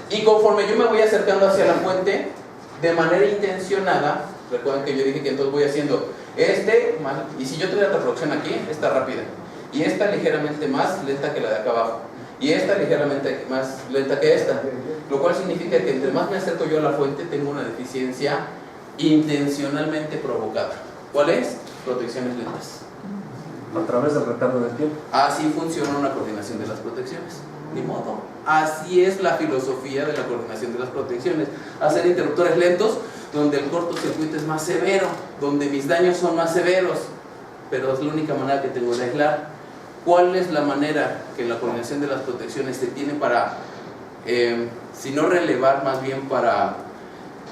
y conforme yo me voy acercando hacia la fuente, de manera intencionada, recuerden que yo dije que entonces voy haciendo y si yo tengo la reproducción aquí, esta rápida, y esta ligeramente más lenta que la de acá abajo, y esta ligeramente más lenta que esta, lo cual significa que entre más me acerco yo a la fuente, tengo una deficiencia intencionalmente provocada. ¿Cuál es? Protecciones lentas. A través del retardo del tiempo. Así funciona una coordinación de las protecciones. Ni modo. Así es la filosofía de la coordinación de las protecciones. Hacer interruptores lentos donde el cortocircuito es más severo, donde mis daños son más severos, pero es la única manera que tengo de aislar. ¿Cuál es la manera que la coordinación de las protecciones se tiene para, si no relevar, más bien para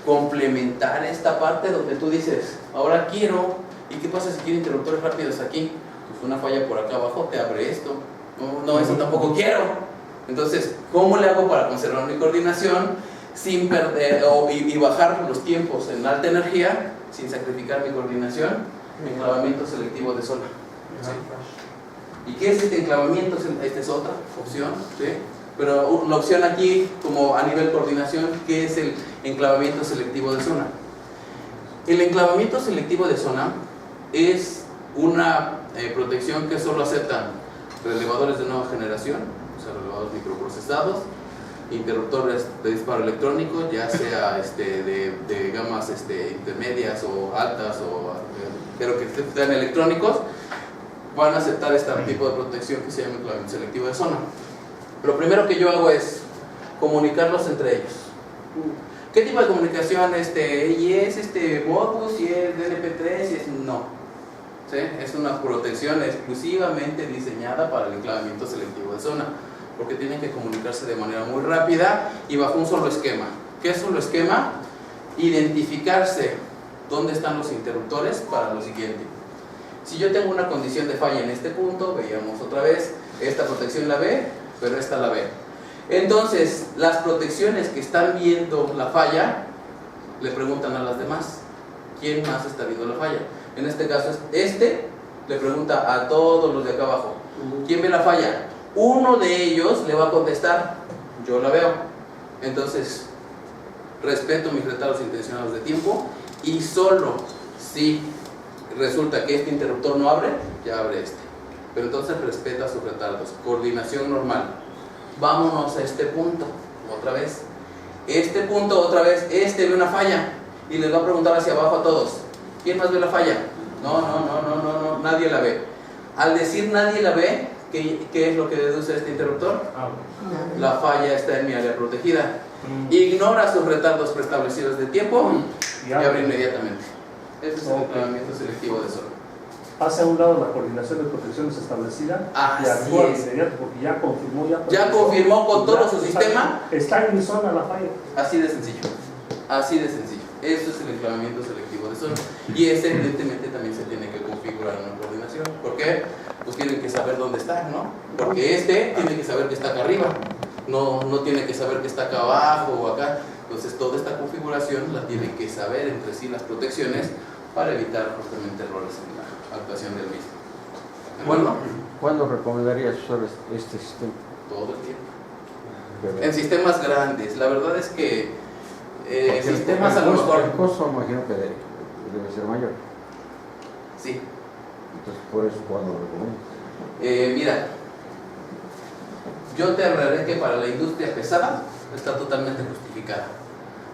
complementar esta parte donde tú dices, ahora quiero, ¿y qué pasa si quiero interruptores rápidos aquí? Pues una falla por acá abajo te abre esto. No, eso tampoco quiero. Entonces, ¿cómo le hago para conservar mi coordinación sin perder y bajar los tiempos en alta energía sin sacrificar mi coordinación? Enclavamiento selectivo de zona. ¿Sí? ¿Y qué es este enclavamiento? Esta es otra opción, ¿sí? Pero la opción aquí, como a nivel coordinación, ¿qué es el enclavamiento selectivo de zona? El enclavamiento selectivo de zona es una protección que solo aceptan relevadores de nueva generación, o sea, relevadores microprocesados, interruptores de disparo electrónico, ya sea de gamas intermedias o altas, pero que sean electrónicos, van a aceptar este tipo de protección que se llama enclavamiento selectivo de zona. Lo primero que yo hago es comunicarlos entre ellos. ¿Qué tipo de comunicación? ¿Y es Modbus? ¿Y es DNP3? ¿Y es no? ¿Sí? Es una protección exclusivamente diseñada para el enclavamiento selectivo de zona, porque tienen que comunicarse de manera muy rápida y bajo un solo esquema. ¿Qué es solo esquema? Identificarse dónde están los interruptores para lo siguiente. Si yo tengo una condición de falla en este punto, veíamos otra vez, esta protección la ve, pero esta la ve. Entonces, las protecciones que están viendo la falla, le preguntan a las demás, ¿quién más está viendo la falla? En este caso, le pregunta a todos los de acá abajo, ¿quién ve la falla? Uno de ellos le va a contestar, yo la veo. Entonces, respeto mis retardos intencionados de tiempo y solo si resulta que este interruptor no abre, ya abre este. Pero entonces respeta sus retardos. Coordinación normal. Vámonos a este punto, otra vez. Este punto, otra vez, ve una falla. Y les va a preguntar hacia abajo a todos, ¿quién más ve la falla? No, nadie la ve. Al decir nadie la ve, ¿qué es lo que deduce este interruptor? La falla está en mi área protegida. Ignora sus retardos preestablecidos de tiempo y abre inmediatamente. Ese es el enclavamiento selectivo de zona. Hace a un lado la coordinación de protecciones establecida y actúa de inmediato porque ya confirmó. Ya confirmó con todo su sistema. Está en mi zona la falla. Así de sencillo. Así de sencillo. Eso es el enclavamiento selectivo de zona. Y ese evidentemente también se tiene que configurar en una coordinación. ¿Por qué? Pues tienen que saber dónde está, ¿no? Porque tiene que saber que está acá arriba. No tiene que saber que está acá abajo o acá. Entonces toda esta configuración la tienen que saber entre sí las protecciones para evitar justamente errores en la actuación del mismo. ¿De acuerdo? ¿Cuándo recomendarías usar este sistema? Todo el tiempo. En sistemas grandes. La verdad es que en sistemas a lo mejor... El costo imagino que debe ser mayor. Sí. Entonces, por eso, ¿cuándo lo recomiendas? Mira, yo te hablaré que para la industria pesada está totalmente justificada.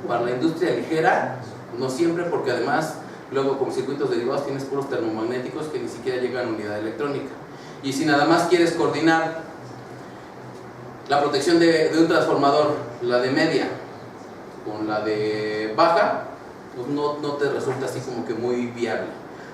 Para la industria ligera, no siempre, porque además luego con circuitos derivados tienes puros termomagnéticos que ni siquiera llegan a unidad electrónica. Y si nada más quieres coordinar la protección de un transformador, la de media con la de baja, pues no te resulta así como que muy viable.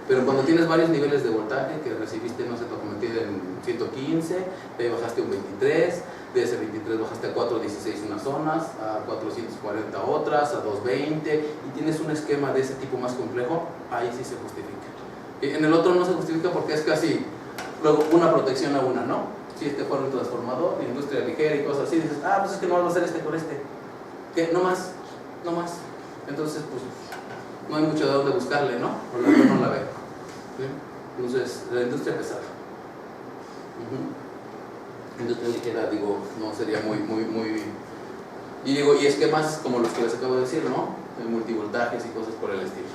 Pero cuando tienes varios niveles de voltaje, que recibiste, no sé, tu cometido en 115, de ahí bajaste a un 23, de ese 23 bajaste a 416 unas zonas, a 440 otras, a 220, y tienes un esquema de ese tipo más complejo, ahí sí se justifica. En el otro no se justifica porque es casi luego una protección a una, ¿no? Si este fuera un transformador, industria ligera y cosas así, dices, pues es que no vamos a hacer este con este. ¿Qué? No más. Entonces, pues, no hay mucho de dónde buscarle, ¿no? Por lo menos no la veo. ¿Sí? Entonces, la industria pesada. Industria ligera, digo, no sería muy. Y digo, y esquemas como los que les acabo de decir, ¿no? De multivoltajes y cosas por el estilo.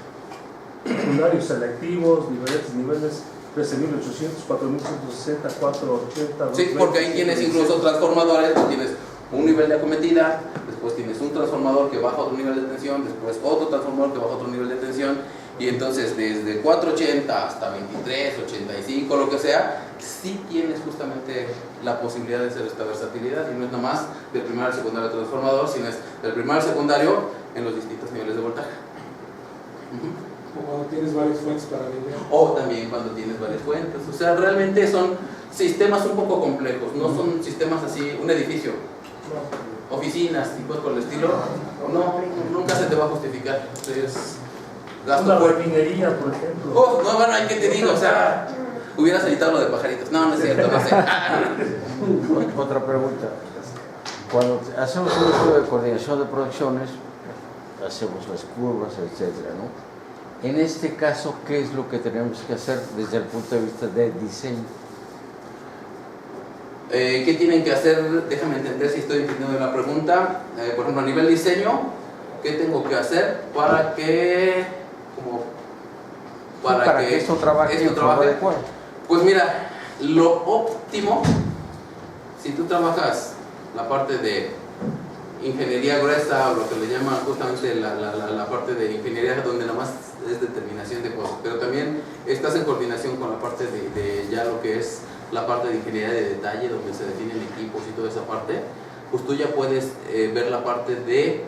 Secundarios selectivos, niveles 13.800, 4.160, 480. Sí, porque ahí tienes incluso transformadores, tienes un nivel de acometida, después tienes un transformador que baja otro nivel de tensión, después otro transformador que baja otro nivel de tensión, y entonces desde 480 hasta 23, 85, lo que sea, sí tienes justamente la posibilidad de hacer esta versatilidad, y no es nada más del primario al secundario transformador, sino es del primario al secundario en los distintos niveles de voltaje. O cuando tienes varias fuentes para vender. O también cuando tienes varias fuentes. O sea, realmente son sistemas un poco complejos, no son sistemas así, un edificio, oficinas y cosas por el estilo. No, nunca se te va a justificar. Es gasto una por refinería, por ejemplo. no, bueno, hay que te digo, o sea, hubieras editado lo de pajaritos. No, no es cierto, no sé. Otra pregunta. Cuando hacemos un estudio de coordinación de producciones, hacemos las curvas, etcétera, ¿no? En este caso, ¿qué es lo que tenemos que hacer desde el punto de vista de diseño? ¿Qué tienen que hacer? Déjame entender si estoy entendiendo la pregunta. Por ejemplo, a nivel diseño, ¿qué tengo que hacer para que esto trabaje? Pues mira, lo óptimo, si tú trabajas la parte de ingeniería gruesa, o lo que le llaman justamente la parte de ingeniería donde nada más es determinación de cosas, pero también estás en coordinación con la parte de ya lo que es la parte de ingeniería de detalle, donde se definen equipos y toda esa parte, pues tú ya puedes ver la parte de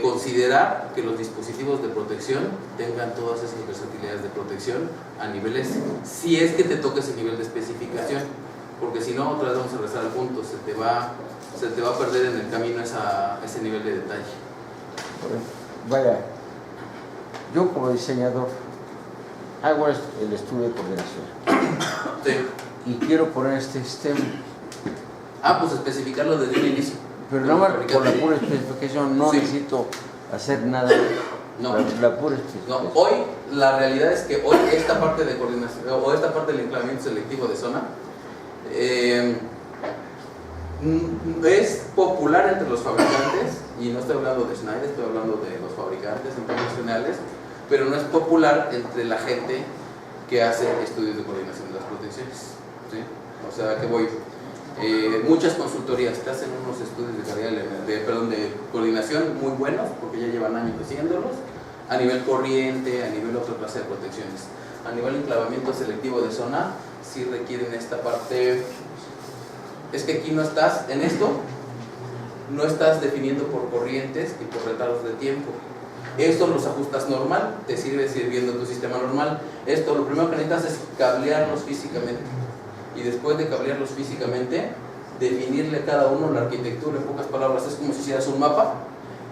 considerar que los dispositivos de protección tengan todas esas versatilidades de protección a niveles, si es que te toca ese nivel de especificación, porque si no, otra vez vamos a regresar al punto, se te va a perder en el camino ese nivel de detalle. Vaya, yo como diseñador hago el estudio de coordinación. Sí. Y quiero poner este sistema. Pues especificarlo desde el inicio. Pero nada más con la pura especificación no necesito hacer nada. No. La pura especificación. No, hoy la realidad es que hoy esta parte de coordinación o esta parte del enclavamiento selectivo de zona es popular entre los fabricantes, y no estoy hablando de Schneider, estoy hablando de los fabricantes internacionales, pero no es popular entre la gente que hace estudios de coordinación de las protecciones, ¿sí? O sea, que voy, muchas consultorías te hacen unos estudios de calidad de coordinación muy buenos, porque ya llevan años haciéndolos, a nivel corriente, a nivel otra clase de protecciones. A nivel enclavamiento selectivo de zona, sí requieren esta parte. Es que aquí no estás, en esto, no estás definiendo por corrientes y por retardos de tiempo. Esto los ajustas normal, te sirve sirviendo tu sistema normal. Esto lo primero que necesitas es cablearlos físicamente. Y después de cablearlos físicamente, definirle a cada uno la arquitectura. En pocas palabras, es como si hicieras un mapa,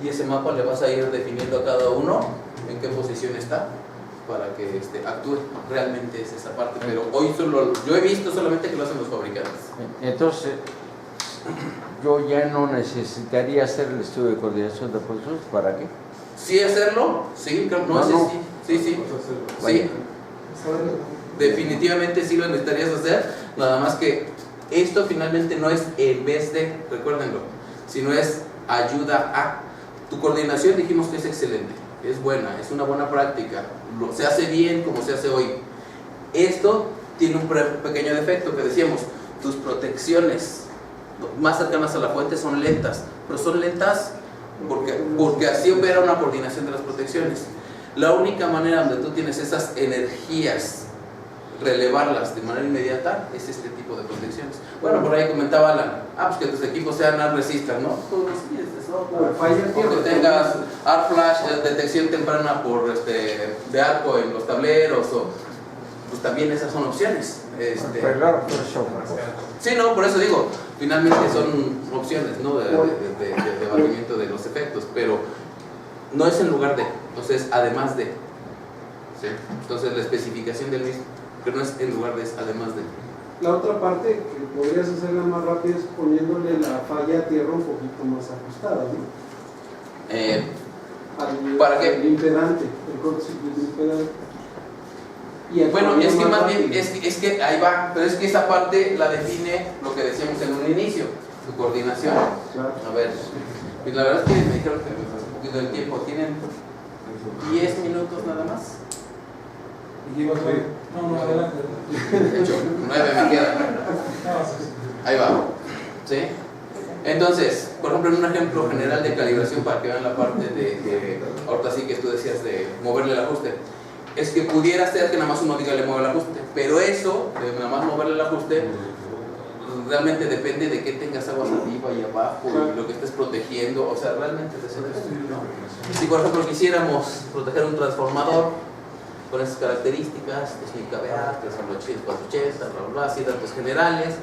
y ese mapa le vas a ir definiendo a cada uno en qué posición está, para que actúe. Realmente es esa parte, pero hoy yo he visto solamente que lo hacen los fabricantes. Entonces, yo ya no necesitaría hacer el estudio de coordinación de producciones. ¿Para qué? Sí hacerlo, sí, sí. Definitivamente sí lo necesitarías hacer, nada más que esto finalmente no es en vez de, recuérdenlo, sino es ayuda a. Tu coordinación dijimos que es excelente, es buena, es una buena práctica, se hace bien como se hace hoy. Esto tiene un pequeño defecto que decíamos, tus protecciones más cercanas a la fuente son lentas, pero son lentas porque así opera una coordinación de las protecciones. La única manera donde tú tienes esas energías relevarlas de manera inmediata es este tipo de protecciones. Bueno, por ahí comentaba Alan, pues que tus equipos sean ARP resistant, ¿no? Pues sí, es eso. O que tengas ARP flash, detección temprana por de arco en los tableros, o pues también esas son opciones. Sí, no, por eso digo, finalmente son opciones, ¿no? De abatimiento de los efectos, pero no es en lugar de, entonces además de. ¿Sí? Entonces la especificación del mismo, que no es en lugar de, es además de. La otra parte que podrías hacerla más rápido es poniéndole la falla a tierra un poquito más ajustada, ¿no? ¿Para qué? El impedante, el cortocircuito impedante. Bueno, es que más bien, es que ahí va, pero es que esa parte la define lo que decíamos en un inicio, su coordinación. Claro. A ver, pues la verdad es que me dijeron que me pasó un poquito del tiempo, tienen 10 minutos nada más. Y llevas 9. No, adelante. De hecho, 9 me quedan. Ahí va. ¿Sí? Entonces, por ejemplo, en un ejemplo general de calibración para que vean la parte de ahorita sí que tú decías de moverle el ajuste, es que pudiera ser que nada más uno diga le mueve el ajuste, pero eso, de nada más moverle el ajuste, realmente depende de que tengas aguas arriba y abajo y lo que estés protegiendo, o sea, realmente de eso, ¿no? Si por ejemplo quisiéramos proteger un transformador con esas características, 2000 kVA, 480, bla, bla, así datos generales,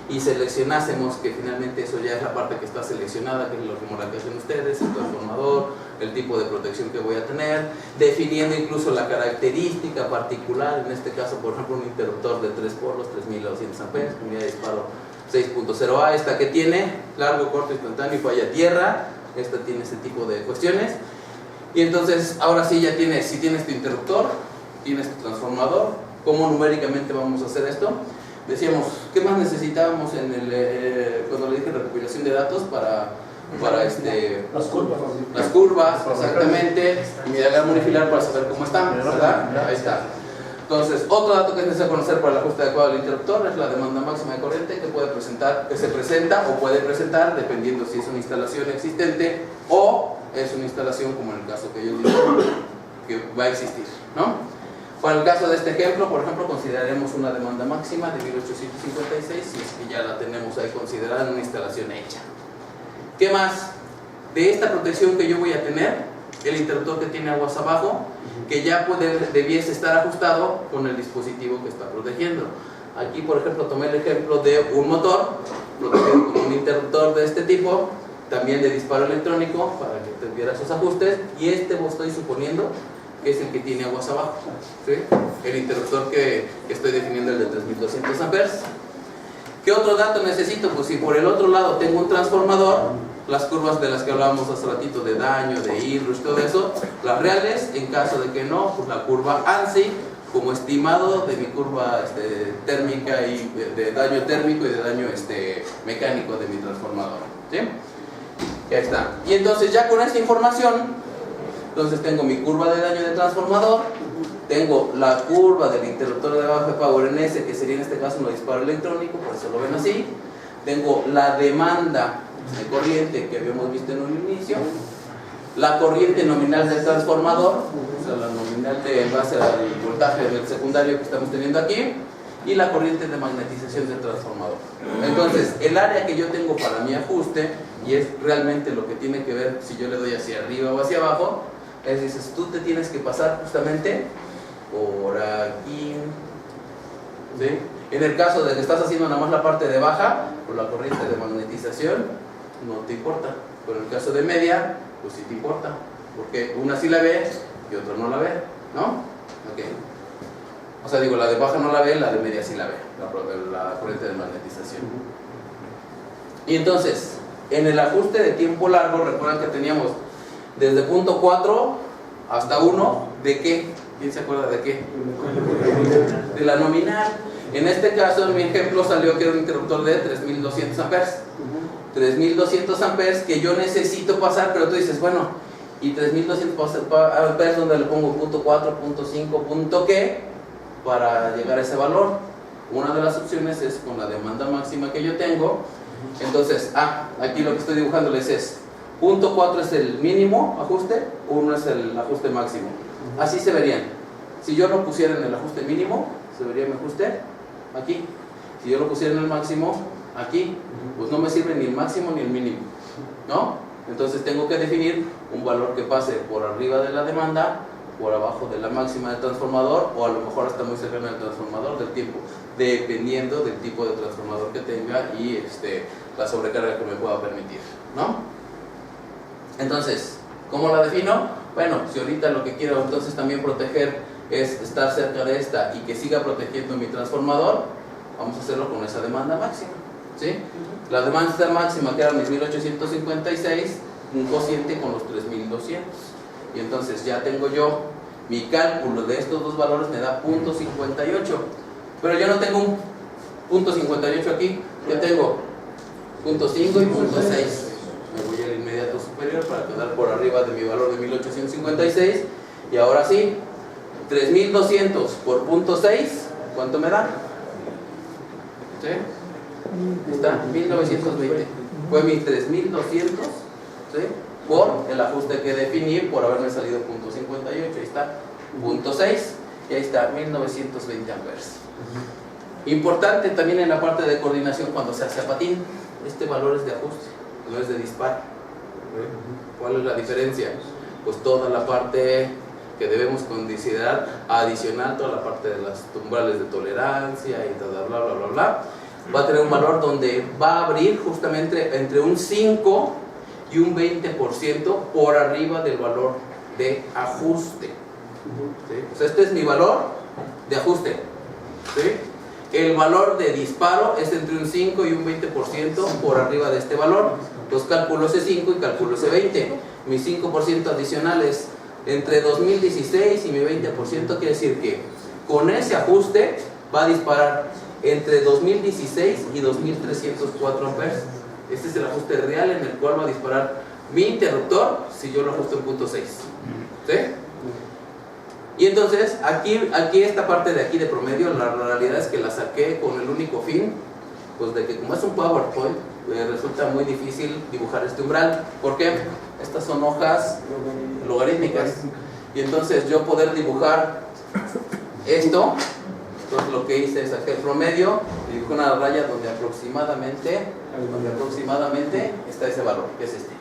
y seleccionásemos que finalmente eso ya es la parte que está seleccionada, que es lo que hacen ustedes, el transformador, el tipo de protección que voy a tener, definiendo incluso la característica particular, en este caso por ejemplo un interruptor de 3 polos, 3200 amperes, unidad de disparo 6.0A, esta que tiene largo, corto, instantáneo y falla tierra, esta tiene ese tipo de cuestiones, y entonces ahora sí ya tienes, si tienes tu interruptor, tienes tu transformador, ¿cómo numéricamente vamos a hacer esto? Decíamos, ¿qué más necesitábamos en cuando le dije recopilación de datos para las curvas, exactamente, y mi diagrama unifilar para saber cómo están, ¿verdad? Ahí está. Entonces, otro dato que es necesario conocer para el ajuste adecuado del interruptor es la demanda máxima de corriente que se presenta o puede presentar, dependiendo si es una instalación existente o es una instalación como en el caso que ellos dicen que va a existir, ¿no? Para el caso de este ejemplo, por ejemplo, consideraremos una demanda máxima de 1856, si es que ya la tenemos ahí considerada en una instalación hecha. ¿Qué más? De esta protección que yo voy a tener, el interruptor que tiene aguas abajo, que ya debiese estar ajustado con el dispositivo que está protegiendo. Aquí, por ejemplo, tomé el ejemplo de un motor protegido con un interruptor de este tipo, también de disparo electrónico, para que tuviera sus ajustes, y estoy suponiendo que es el que tiene aguas abajo, ¿sí? El interruptor que estoy definiendo, el de 3200 amperes. ¿Qué otro dato necesito? Pues si por el otro lado tengo un transformador, las curvas de las que hablábamos hace ratito de daño, de inrush, todo eso, las reales, en caso de que no, pues la curva ANSI como estimado de mi curva térmica y de daño térmico y de daño mecánico de mi transformador, ¿sí? Ya está. Y entonces ya con esta información, entonces tengo mi curva de daño de transformador, tengo la curva del interruptor de baja power en S, que sería en este caso un disparo electrónico, por eso lo ven así. Tengo la demanda de corriente que habíamos visto en un inicio, la corriente nominal del transformador, o sea, la nominal en base al voltaje del secundario que estamos teniendo aquí, y la corriente de magnetización del transformador. Entonces, el área que yo tengo para mi ajuste, y es realmente lo que tiene que ver si yo le doy hacia arriba o hacia abajo, es dices, tú te tienes que pasar justamente por aquí, ¿sí? En el caso de que estás haciendo nada más la parte de baja, por la corriente de magnetización, no te importa. Pero en el caso de media, pues sí te importa, porque una sí la ve y otra no la ve, ¿no? Ok. O sea, digo, la de baja no la ve, la de media sí la ve, la corriente de magnetización. Y entonces, en el ajuste de tiempo largo, recuerdan que teníamos desde punto 4 hasta 1, ¿de qué? ¿Quién se acuerda de qué? De la nominal. En este caso, en mi ejemplo, salió que era un interruptor de 3200 amperes. 3200 amperes que yo necesito pasar, pero tú dices, bueno, y 3200 amperes, ¿dónde le pongo punto 4, punto 5, punto qué? Para llegar a ese valor. Una de las opciones es con la demanda máxima que yo tengo. Entonces, aquí lo que estoy dibujándoles es punto 4 es el mínimo ajuste, 1 es el ajuste máximo. Así se verían. Si yo lo pusiera en el ajuste mínimo, se vería mi ajuste aquí. Si yo lo pusiera en el máximo aquí, pues no me sirve ni el máximo ni el mínimo, ¿no? Entonces tengo que definir un valor que pase por arriba de la demanda, por abajo de la máxima del transformador, o a lo mejor hasta muy cercano al transformador del tiempo, dependiendo del tipo de transformador que tenga y la sobrecarga que me pueda permitir, ¿no? Entonces, ¿cómo la defino? Bueno, si ahorita lo que quiero entonces también proteger es estar cerca de esta y que siga protegiendo mi transformador, vamos a hacerlo con esa demanda máxima, ¿sí? La demanda máxima que era mis 1856, un cociente con los 3200. Y entonces ya tengo yo mi cálculo de estos dos valores, me da 0.58. Pero yo no tengo un 0.58 aquí, yo tengo 0.5 y 0.6. Me voy al inmediato superior para quedar por arriba de mi valor de 1856. Y ahora sí, 3200 por 0.6, ¿cuánto me da? ¿Sí? Está, 1920. Fue mis 3200, ¿sí? Por el ajuste que definí, por haberme salido 0.58. Ahí está, 0.6, y ahí está, 1920 amperes. Importante también en la parte de coordinación cuando se hace a patín, este valor es de ajuste, no es de disparo. ¿Cuál es la diferencia? Pues toda la parte que debemos considerar adicional, toda la parte de las umbrales de tolerancia y bla bla bla bla bla, va a tener un valor donde va a abrir justamente entre un 5 y un 20% por arriba del valor de ajuste. ¿Sí? O sea, este es mi valor de ajuste. ¿Sí? El valor de disparo es entre un 5 y un 20% por arriba de este valor. Entonces calculo ese 5 y calculo ese 20. Mi 5% adicional es entre 2016 y mi 20%, quiere decir que con ese ajuste va a disparar entre 2016 y 2304 amperes. Este es el ajuste real en el cual va a disparar mi interruptor si yo lo ajusto en 0.6. ¿Sí? Y entonces aquí esta parte de aquí de promedio, la realidad es que la saqué con el único fin, pues de que como es un PowerPoint, resulta muy difícil dibujar este umbral. ¿Por qué? Estas son hojas logarítmicas, y entonces yo poder dibujar esto, entonces lo que hice es saqué el promedio y dibujé una raya donde aproximadamente está ese valor, que es este.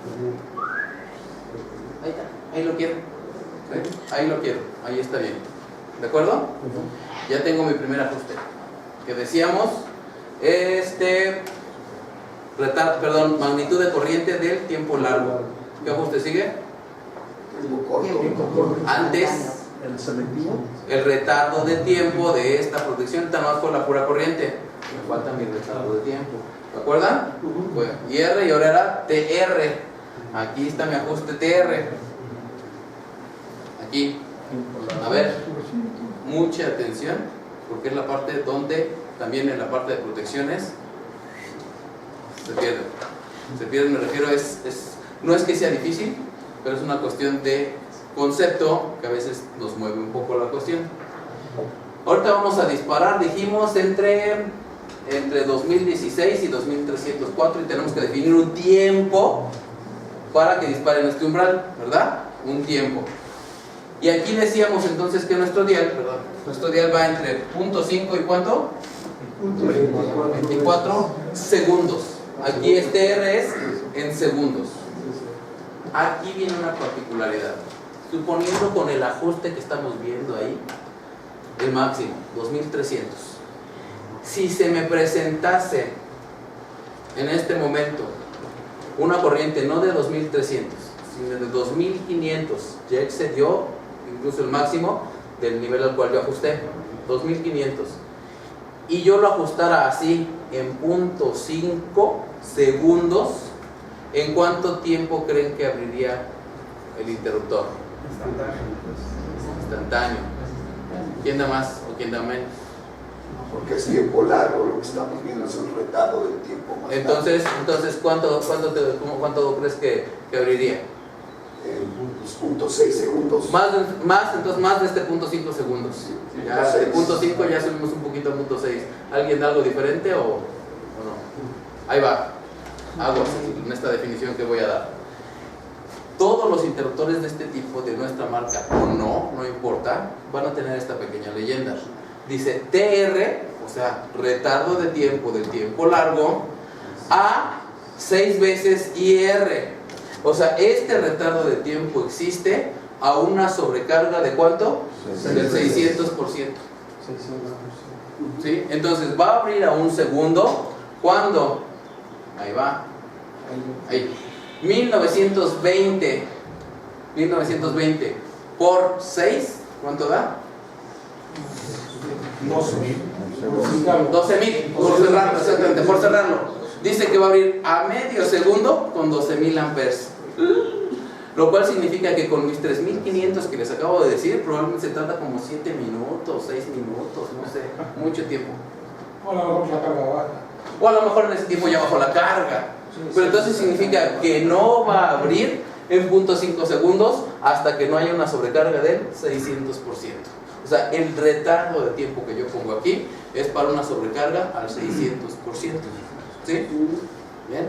Ahí está, ahí lo quiero. Ahí lo quiero, ahí está bien. ¿De acuerdo? Ya tengo mi primer ajuste. Que decíamos, magnitud de corriente del tiempo largo. ¿Qué ajuste sigue? Antes, el selectivo, el retardo de tiempo de esta protección. Esta no es por la pura corriente, me falta mi retardo de tiempo. ¿De acuerdo? Bueno, IR y ahora era TR. Aquí está mi ajuste TR. Aquí, a ver, mucha atención, porque es la parte donde también en la parte de protecciones se pierden. Se pierden, me refiero, no es que sea difícil, pero es una cuestión de concepto que a veces nos mueve un poco la cuestión. Ahorita vamos a disparar, dijimos, entre 2016 y 2304, y tenemos que definir un tiempo para que dispare en este umbral, ¿verdad? Un tiempo. Y aquí decíamos entonces que nuestro dial va entre 0.5 y ¿cuánto? 24 segundos. Aquí este R es en segundos. Aquí viene una particularidad. Suponiendo con el ajuste que estamos viendo ahí, el máximo, 2300. Si se me presentase en este momento una corriente no de 2300, sino de 2500, ya excedió incluso el máximo del nivel al cual yo ajusté, 2500, y yo lo ajustara así en 0.5 segundos, ¿en cuánto tiempo creen que abriría el interruptor? Instantáneo. ¿Quién da más o quién da menos? Porque es tiempo largo, lo que estamos viendo es un retardo del tiempo más Entonces ¿cuánto crees que abriría? 0.6 segundos. Más de este 0.5 segundos. Ya, de 0.5 ya subimos un poquito a 0.6. ¿Alguien da algo diferente o no? Ahí va. Aguas en esta definición que voy a dar. Todos los interruptores de este tipo, de nuestra marca o no importa, van a tener esta pequeña leyenda. dice TR, o sea, retardo de tiempo largo, a 6 veces IR. O sea, este retardo de tiempo existe a una sobrecarga de ¿cuánto? Del 600%. ¿Sí? Entonces va a abrir a un segundo. ¿Cuándo? Ahí va. Ahí. 1920 por 6, ¿cuánto da? 12.000, por cerrarlo, exactamente, por cerrarlo. Dice que va a abrir a medio segundo con 12.000 amperes. Lo cual significa que con mis 3.500 que les acabo de decir, probablemente se tarda como 7 minutos, 6 minutos, no sé, mucho tiempo. O a lo mejor la carga baja. O a lo mejor en ese tiempo ya bajó la carga. Pero entonces significa que no va a abrir en 0.5 segundos hasta que no haya una sobrecarga del 600%. O sea, el retardo de tiempo que yo pongo aquí es para una sobrecarga al 600%. ¿Sí? Bien.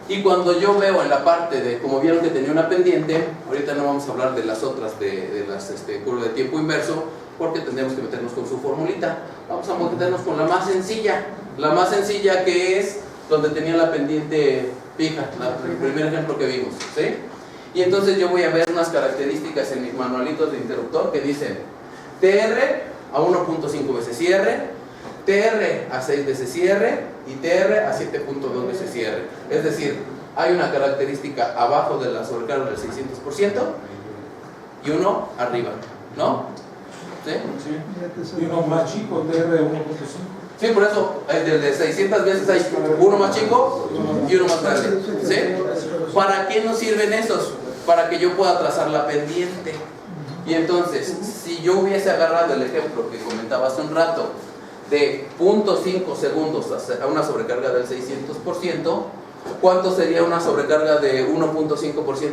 Y cuando yo veo en la parte de, como vieron que tenía una pendiente, ahorita no vamos a hablar de las otras, de las curvas de tiempo inverso, porque tendremos que meternos con su formulita. Vamos a meternos con la más sencilla que es donde tenía la pendiente fija, el primer ejemplo que vimos, ¿sí? Y entonces yo voy a ver unas características en mis manualitos de interruptor que dicen TR a 1.5 veces cierre, TR a 6 veces cierre y TR a 7.2 veces cierre. Es decir, hay una característica abajo de la sobrecarga del 600% y uno arriba, ¿no? ¿Sí? Sí. Y uno más chico, TR de 1.5. Sí, por eso, el de 600 veces hay uno más chico y uno más grande. ¿Sí? ¿Para qué nos sirven esos? Para que yo pueda trazar la pendiente. Y entonces, si yo hubiese agarrado el ejemplo que comentaba hace un rato, de 0.5 segundos a una sobrecarga del 600%, ¿cuánto sería una sobrecarga de 1.5%? 3.000.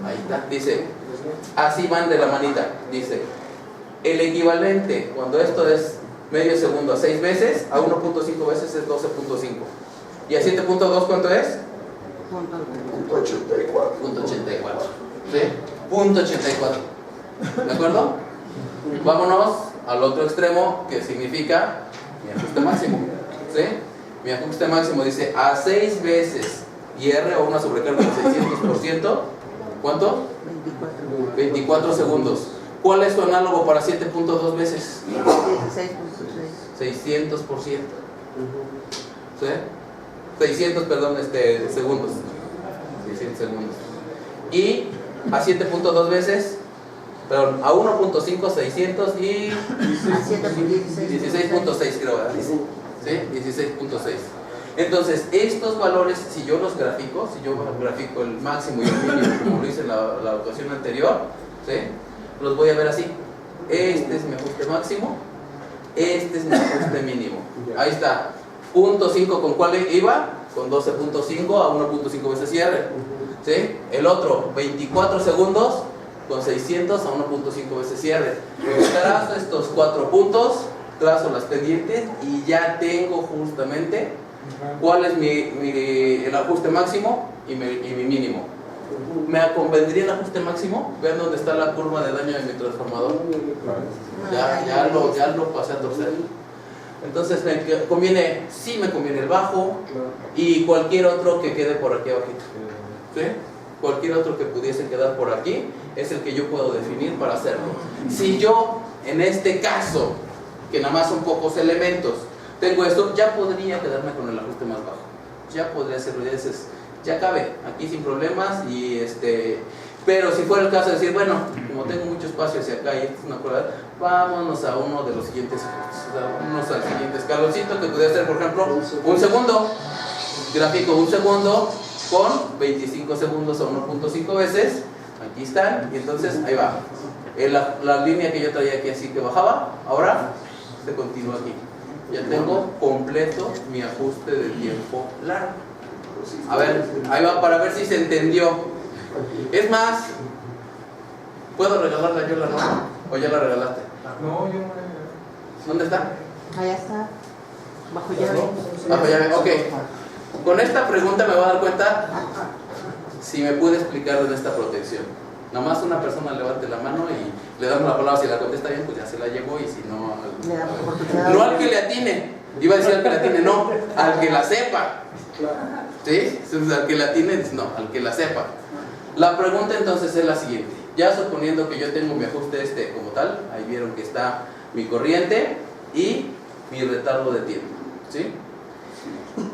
Ahí está, dice, así van de la manita, dice, el equivalente, cuando esto es medio segundo a 6 veces, a 1.5 veces es 12.5. ¿Y a 7.2 cuánto es? 0.84. ¿Sí? 0.84. ¿De acuerdo? Vámonos al otro extremo, que significa mi ajuste máximo. ¿Sí? Mi ajuste máximo dice a 6 veces IR o una sobrecarga del 600%. ¿Cuánto? 24 segundos. ¿Cuál es su análogo para 7.2 veces? 600%. ¿Sí? 600, perdón, segundos. 600 segundos. Y a 7.2 veces, perdón, a 1.5, 600 y 16.6 creo, ¿verdad? ¿Sí? 16.6. Entonces, estos valores, si yo los grafico, si yo grafico el máximo y el mínimo, como lo hice en la ocasión anterior, ¿sí? Los voy a ver así. Este es mi ajuste máximo, este es mi ajuste mínimo. Ahí está. 0.5, ¿con cuál iba? Con 12.5 a 1.5 veces cierre. ¿Sí? El otro, 24 segundos con 600 a 1.5 veces cierre. Trazo estos 4 puntos, trazo las pendientes y ya tengo justamente cuál es el ajuste máximo y mi mínimo. ¿Me convendría el ajuste máximo? Ver dónde está la curva de daño de mi transformador. Ya lo pasé a torcer. Entonces me conviene el bajo y cualquier otro que quede por aquí abajito. ¿Sí? Cualquier otro que pudiese quedar por aquí es el que yo puedo definir para hacerlo. Si yo, en este caso, que nada más son pocos elementos, tengo esto, ya podría quedarme con el ajuste más bajo. Ya podría hacerlo, ya cabe aquí sin problemas. Pero si fuera el caso de decir, bueno, como tengo mucho espacio hacia acá y esta es una prueba, vámonos a uno de los siguientes ajustes. O sea, vámonos al siguiente escaloncito que pudiera ser, por ejemplo, un segundo. Gráfico un segundo con 25 segundos a 1.5 veces. Aquí están, y entonces ahí va. La línea que yo traía aquí así que bajaba, ahora se continúa aquí. Ya tengo completo mi ajuste de tiempo largo. A ver, ahí va para ver si se entendió. Es más, ¿puedo regalarla yo la norma? ¿O ya la regalaste? No, yo no. ¿Dónde está? Allá está. Bajo llave. Bajo llave, ok. Con esta pregunta me voy a dar cuenta si me pude explicar de esta protección. Nada más una persona levante la mano y le damos la palabra. Si la contesta bien, pues ya se la llevó, y si no, Le damos oportunidad. no al que le atine. Iba a decir al que le atine, no, al que la sepa. ¿Sí? Al que la atine, no, al que la sepa. La pregunta entonces es la siguiente. Ya suponiendo que yo tengo mi ajuste como tal, ahí vieron que está mi corriente y mi retardo de tiempo. ¿Sí?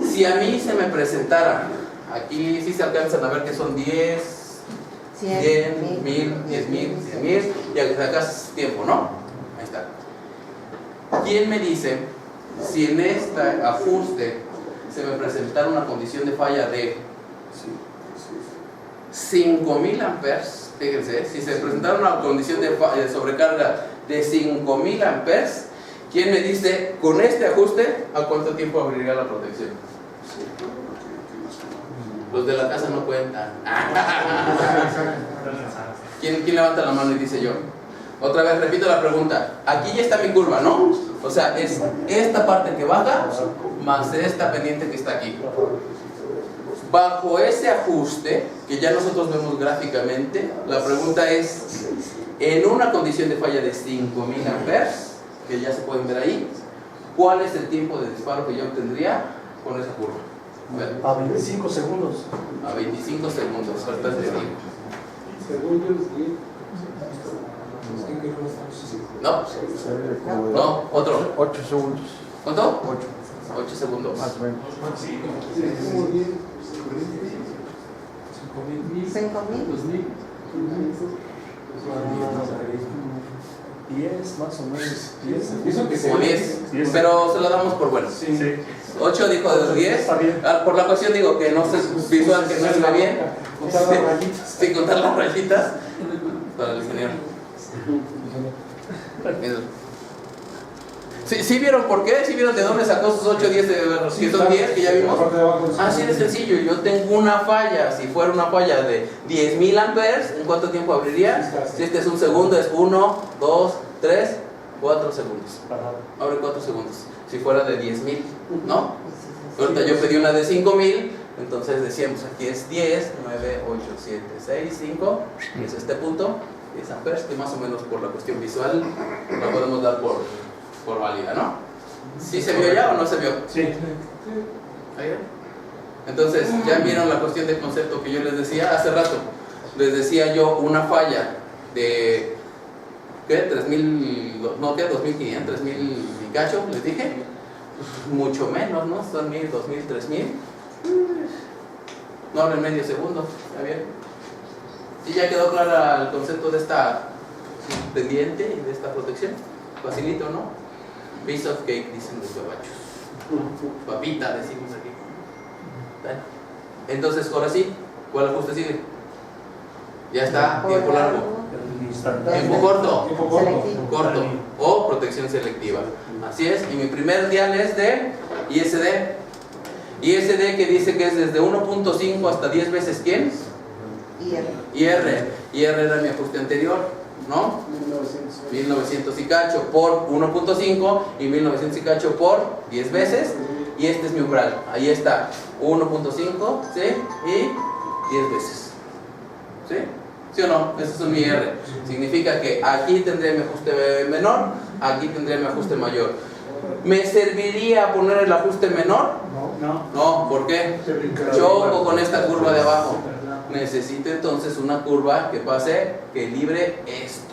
Si a mí se me presentara, aquí sí se alcanzan a ver que son 10, 100, 1000, 10,000, 100,000, y acá es tiempo, ¿no? Ahí está. ¿Quién me dice si en este ajuste se me presentara una condición de falla de 5,000 amperes? Fíjense, si se presentara una condición de sobrecarga de 5,000 amperes, ¿quién me dice con este ajuste a cuánto tiempo abriría la protección? Los de la casa no cuentan. ¿Quién levanta la mano y dice yo? Otra vez repito la pregunta. Aquí ya está mi curva, ¿no? O sea, es esta parte que baja más esta pendiente que está aquí. Bajo ese ajuste, que ya nosotros vemos gráficamente, la pregunta es, en una condición de falla de 5,000 amperes, que ya se pueden ver ahí, ¿cuál es el tiempo de disparo que yo obtendría con esa curva? A 25 segundos. A 25 segundos, faltas de tiempo. Según yo, sí. No, otro. 8 segundos. ¿Cuánto? 8 segundos. Más o menos. Como 10. 5,000. 10 más o menos. 10. Eso que se Como 10, pero se lo damos por bueno. Sí. 8 dijo de 10. Está bien. Por la cuestión digo que no se visual, que no se ve bien. Contar las rayitas. Sí, contar las rayitas para el ingeniero. ¿Sí vieron por qué? ¿Sí vieron de dónde sacó sus 8, 10, que son 10 que ya vimos? Así de sencillo. Yo tengo una falla. Si fuera una falla de 10,000 amperes, ¿en cuánto tiempo abriría? Si este es un segundo, es 1, 2, 3, 4 segundos. Abre 4 segundos. Si fuera de 10,000, ¿no? Ahorita yo pedí una de 5,000, entonces decíamos aquí es 10, 9, 8, 7, 6, 5, y es este punto, 10 amperes, que más o menos por la cuestión visual lo podemos dar por válida, ¿no? ¿Sí se vio ya o no se vio? Sí. ¿Ahí ven? Entonces, ya vieron la cuestión de concepto que yo les decía hace rato. Les decía yo una falla de, ¿qué? 3,000, no, ¿qué? 2,500, 3,000 y cacho, les dije. Mucho menos, ¿no? Son 1,000, 2,000, 3,000. No hablo en medio segundo, ¿está bien? ¿Sí ya quedó clara el concepto de esta pendiente y de esta protección? Facilito, ¿no? Piece of cake, dicen los gabachos. Papita, decimos aquí. ¿Ven? Entonces, ahora sí, ¿cuál ajuste sigue? Ya está, tiempo largo. Tiempo corto. Corto. O protección selectiva. Así es. Y mi primer dial es de ISD. ISD que dice que es desde 1.5 hasta 10 veces ¿quién? IR. IR era mi ajuste anterior, ¿no? 1900 y cacho por 1.5 y 1900 y cacho por 10 veces. Y este es mi umbral. Ahí está. 1.5, ¿sí? Y 10 veces. ¿Sí? ¿Sí o no? Ese es mi IR. Significa que aquí tendré mi ajuste menor, aquí tendré mi ajuste mayor. ¿Me serviría poner el ajuste menor? No, ¿por qué? Choco con esta curva de abajo. Necesito entonces una curva que pase, que libre esto.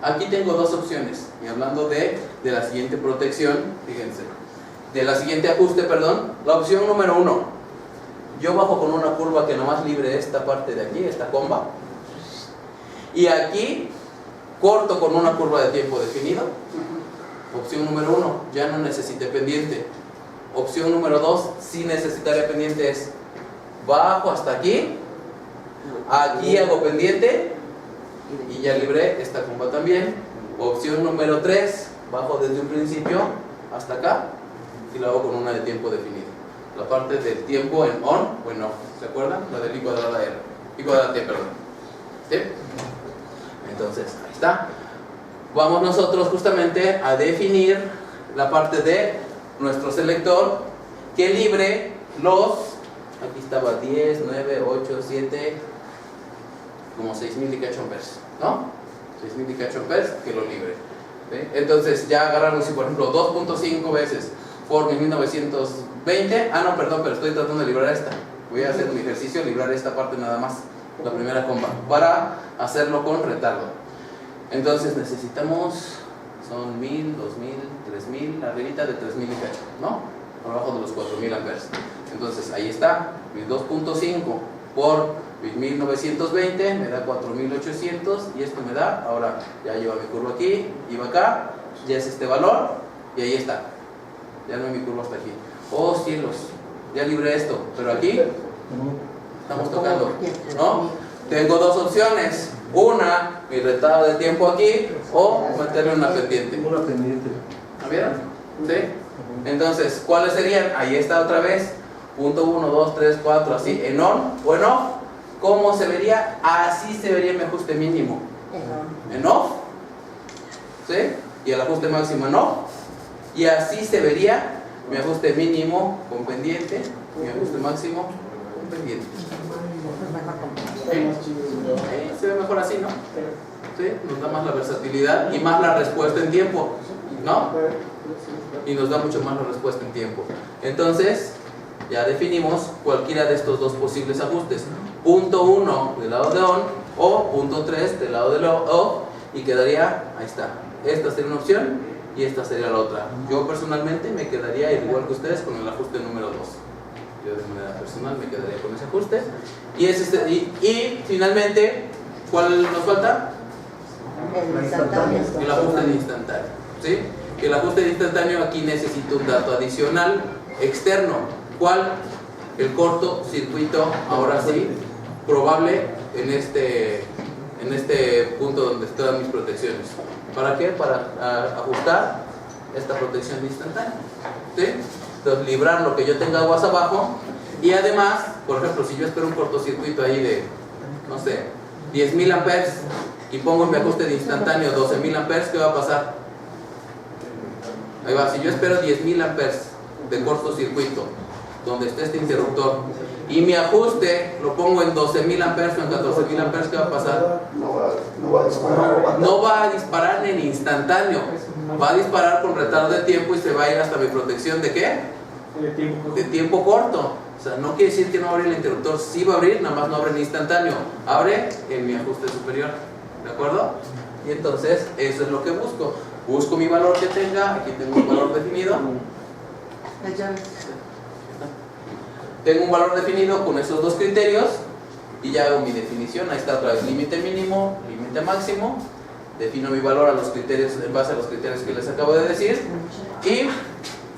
Aquí tengo dos opciones. Y hablando de la siguiente protección, fíjense, de la siguiente ajuste, perdón, la opción número 1. Yo bajo con una curva que nomás libre esta parte de aquí, esta comba. Y aquí corto con una curva de tiempo definido. Opción número 1, ya no necesité pendiente. Opción número 2, sí necesitaría pendiente, es bajo hasta aquí. Aquí hago pendiente y ya libré esta comba también. Opción número 3, bajo desde un principio hasta acá y lo hago con una de tiempo definido. La parte del tiempo en on o en off, ¿se acuerdan? La del I cuadrada R, I cuadrada T, perdón. ¿Sí? Entonces, ahí está. Vamos nosotros justamente a definir la parte de nuestro selector que libre los, aquí estaba 10, 9, 8, 7, como 6,000 y cacho amperes, ¿no? 6,000 y cacho amperes que lo libre. ¿Sí? Entonces ya agarramos, si por ejemplo 2.5 veces por 1920, no, perdón, pero estoy tratando de librar esta. Voy a hacer un ejercicio, librar esta parte nada más, la primera comba, para hacerlo con retardo. Entonces necesitamos, son 1,000, 2,000, 3,000, arribita de 3,000 y cacho, ¿no? Por abajo de los 4,000 amperes. Entonces ahí está, mis 2.5 por 1920 me da 4,800 y esto me da, ahora ya lleva mi curva aquí, iba acá, ya es este valor y ahí está. Ya no hay mi curva hasta aquí. Oh cielos, ya libré esto, pero aquí estamos tocando, ¿no? Tengo dos opciones. Una, mi retardo de tiempo aquí, o meterle una pendiente. Una pendiente. ¿La vieron? ¿Sí? Entonces, ¿cuáles serían? Ahí está otra vez. Punto 1, 2, 3, 4, así, en on o en off. ¿Cómo se vería? Así se vería mi ajuste mínimo. En off. ¿Sí? Y el ajuste máximo en off. Y así se vería mi ajuste mínimo con pendiente, mi ajuste máximo con pendiente. Se ve mejor así, ¿no? ¿Sí? Nos da más la versatilidad y más la respuesta en tiempo, ¿no? Y nos da mucho más la respuesta en tiempo. Entonces, ya definimos cualquiera de estos dos posibles ajustes. Punto 1 del lado de on o punto 3 del lado de off y quedaría, ahí está. Esta sería una opción y esta sería la otra. Yo personalmente me quedaría igual que ustedes con el ajuste número 2. Yo de manera personal me quedaría con ese ajuste. Y finalmente, ¿cuál nos falta? El instantáneo. El ajuste de instantáneo. ¿Sí? El ajuste de instantáneo aquí necesito un dato adicional externo. ¿Cuál? El cortocircuito, ahora sí, probable en este punto donde están mis protecciones. ¿Para qué? Para ajustar esta protección de instantáneo. ¿Sí? Entonces, librar lo que yo tenga aguas abajo. Y además, por ejemplo, si yo espero un cortocircuito ahí de, no sé, 10,000 amperes y pongo en mi ajuste de instantáneo 12,000 amperes, ¿qué va a pasar? Ahí va, si yo espero 10,000 amperes de cortocircuito donde esté este interruptor y mi ajuste lo pongo en 12,000 amperes o en 14,000 amperes, ¿qué va a pasar? No va a disparar. No va a disparar en instantáneo, va a disparar con retardo de tiempo y se va a ir hasta mi protección ¿de qué? De tiempo corto. O sea, no quiere decir que no va a abrir el interruptor, sí va a abrir, nada más no abre en instantáneo, abre en mi ajuste superior, ¿de acuerdo? Y entonces eso es lo que busco. Busco mi valor que tenga, aquí tengo un valor definido. Tengo un valor definido con esos dos criterios y ya hago mi definición. Ahí está otra vez, límite mínimo, límite máximo. Defino mi valor a los criterios, en base a los criterios que les acabo de decir.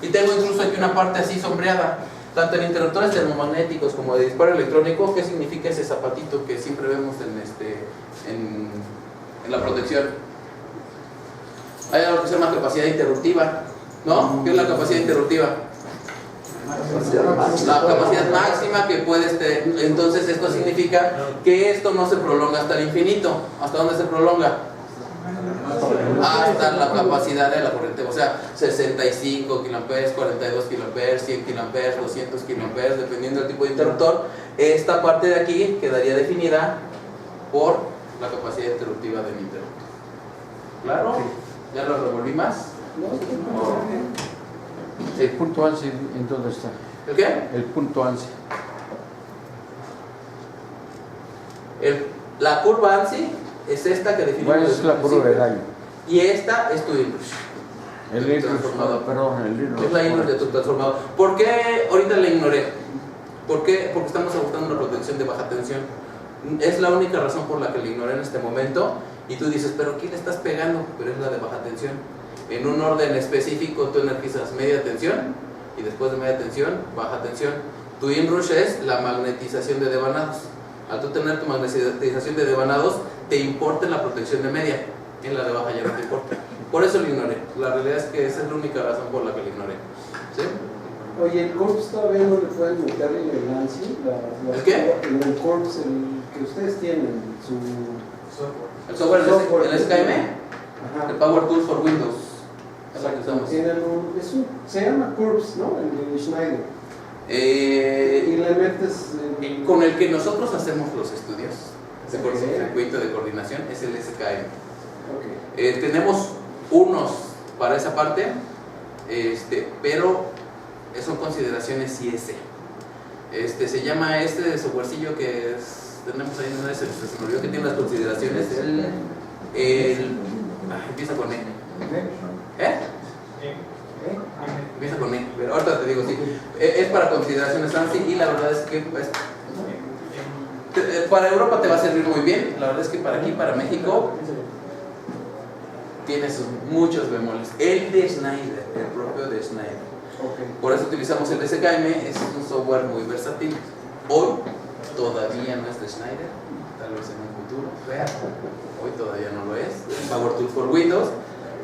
Y tengo incluso aquí una parte así sombreada, tanto en interruptores termomagnéticos como de disparo electrónico. ¿Qué significa ese zapatito que siempre vemos en la protección? Hay algo que se llama capacidad interruptiva, ¿no? ¿Qué es la capacidad interruptiva? La capacidad máxima que puedes tener. Entonces esto significa que esto no se prolonga hasta el infinito. ¿Hasta dónde se prolonga? Hasta la capacidad de la corriente, o sea, 65 kA, 42 kA, 100 kA, 200 kA, dependiendo del tipo de interruptor. Esta parte de aquí quedaría definida por la capacidad interruptiva de mi interruptor. ¿Claro? ¿Ya lo revolví más? El punto ANSI, ¿en dónde está? ¿El qué? El punto ANSI. La curva ANSI es esta que definimos. Bueno, es la curva del año. Y esta es tu inrush. El transformador, perdón, el inrush. Es la inrush de tu transformador. ¿Por qué ahorita la ignoré? ¿Por qué? Porque estamos ajustando una protección de baja tensión. Es la única razón por la que la ignoré en este momento. Y tú dices, ¿pero quién le estás pegando? Pero es la de baja tensión. En un orden específico tú energizas media tensión y después de media tensión, baja tensión. Tu inrush es la magnetización de devanados. Al tú tener tu magnetización de devanados, te importa la protección de media. En la de baja ya no te importa. Por eso lo ignoré. La realidad es que esa es la única razón por la que lo ignoré. ¿Sí? Oye, ¿el CORPS todavía no le pueden meter en el ANSI? ¿El qué? El CORPS, el que ustedes tienen, su El software, el SKM, Ajá. el Power Tools for Windows. Es la que usamos. Se llama CORPS, ¿no? El de Schneider. Y le metes... Con el que nosotros hacemos los estudios, de cortocircuito de coordinación, es el SKM. Ok. Tenemos unos para esa parte, pero son consideraciones IS. Se llama de softwarecillo que tenemos ahí, no se me olvidó que tiene las consideraciones. Empieza con E. Empieza con E, pero ahorita te digo, sí. Es para consideraciones ANSI y la verdad es que pues, para Europa te va a servir muy bien. La verdad es que para aquí, para México, tiene muchos bemoles. El de Schneider, el propio de Schneider. Por eso utilizamos el SKM, es un software muy versátil. Hoy todavía no es de Schneider, tal vez en un futuro, hoy todavía no lo es. Power Tool for Windows,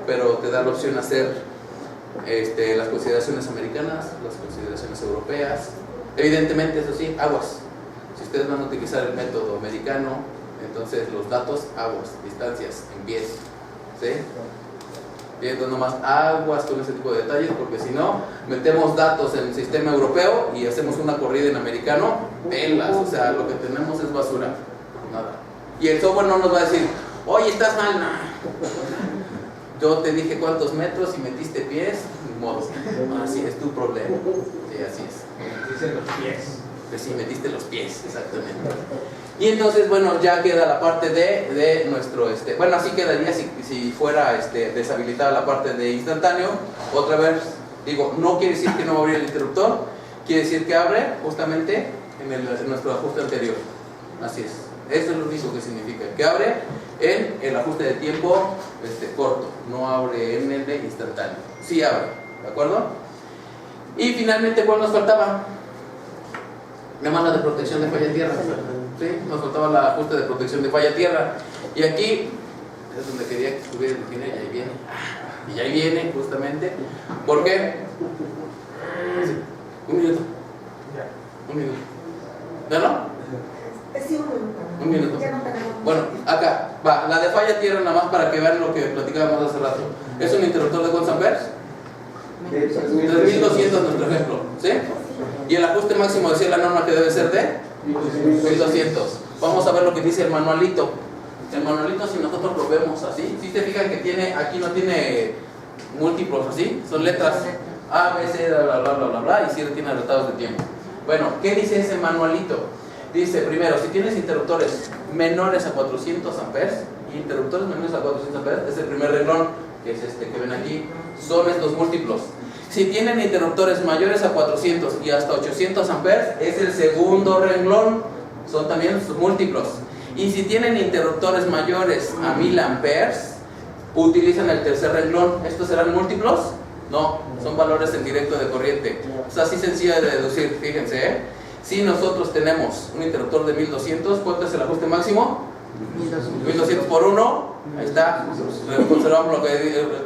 pero te da la opción de hacer las consideraciones americanas, las consideraciones europeas. Evidentemente, eso sí, aguas. Si ustedes van a utilizar el método americano, entonces los datos, aguas, distancias, en pies, ¿sí? Y entonces nomás aguas con ese tipo de detalles, porque si no, metemos datos en el sistema europeo y hacemos una corrida en americano, pelas, o sea, lo que tenemos es basura, nada. Y el software no nos va a decir, oye, estás mal, no. Yo te dije cuántos metros y metiste pies, ni modo, así es tu problema, sí, así es. Dicen los pies. Pues sí, metiste los pies, exactamente. Y entonces, bueno, ya queda la parte de nuestro, bueno, así quedaría si fuera deshabilitada la parte de instantáneo. Otra vez, digo, no quiere decir que no va a abrir el interruptor, quiere decir que abre justamente en nuestro ajuste anterior. Así es, eso es lo único que significa, que abre en el ajuste de tiempo corto, no abre en el de instantáneo. Sí abre, ¿de acuerdo? Y finalmente, ¿cuál nos faltaba? La mala de protección de falla tierra. ¿Sí? Nos faltaba el ajuste de protección de falla tierra. Y aquí es donde quería que estuviera el ingeniero, y ahí viene. Y ahí viene justamente. ¿Por qué? Sí. Un minuto. Un minuto. ¿Ya no? Sí, un minuto. Ya no tenemos. Bueno, acá va. La de falla tierra, nada más para que vean lo que platicábamos hace rato. Es un interruptor de cuántos amperes. 3200 nuestro ejemplo, ¿sí? Y el ajuste máximo decía la norma que debe ser de 1200. Vamos a ver lo que dice el manualito. El manualito, si nosotros lo vemos así, si te fijan que aquí no tiene múltiplos así, son letras A, B, C, bla, bla, bla, bla, bla, y sí tiene resultados de tiempo. Bueno, ¿qué dice ese manualito? Dice, primero, si tienes interruptores menores a 400 amperes, interruptores menores a 400 amperes, es el primer renglón, que es que ven aquí, son estos múltiplos. Si tienen interruptores mayores a 400 y hasta 800 amperes, es el segundo renglón, son también sus múltiplos. Y si tienen interruptores mayores a 1000 amperes, utilizan el tercer renglón. ¿Estos serán múltiplos? No, son valores en directo de corriente. Es así sencillo de deducir, fíjense, Si nosotros tenemos un interruptor de 1200, ¿cuánto es el ajuste máximo? 1200 por 1, ahí está, conservamos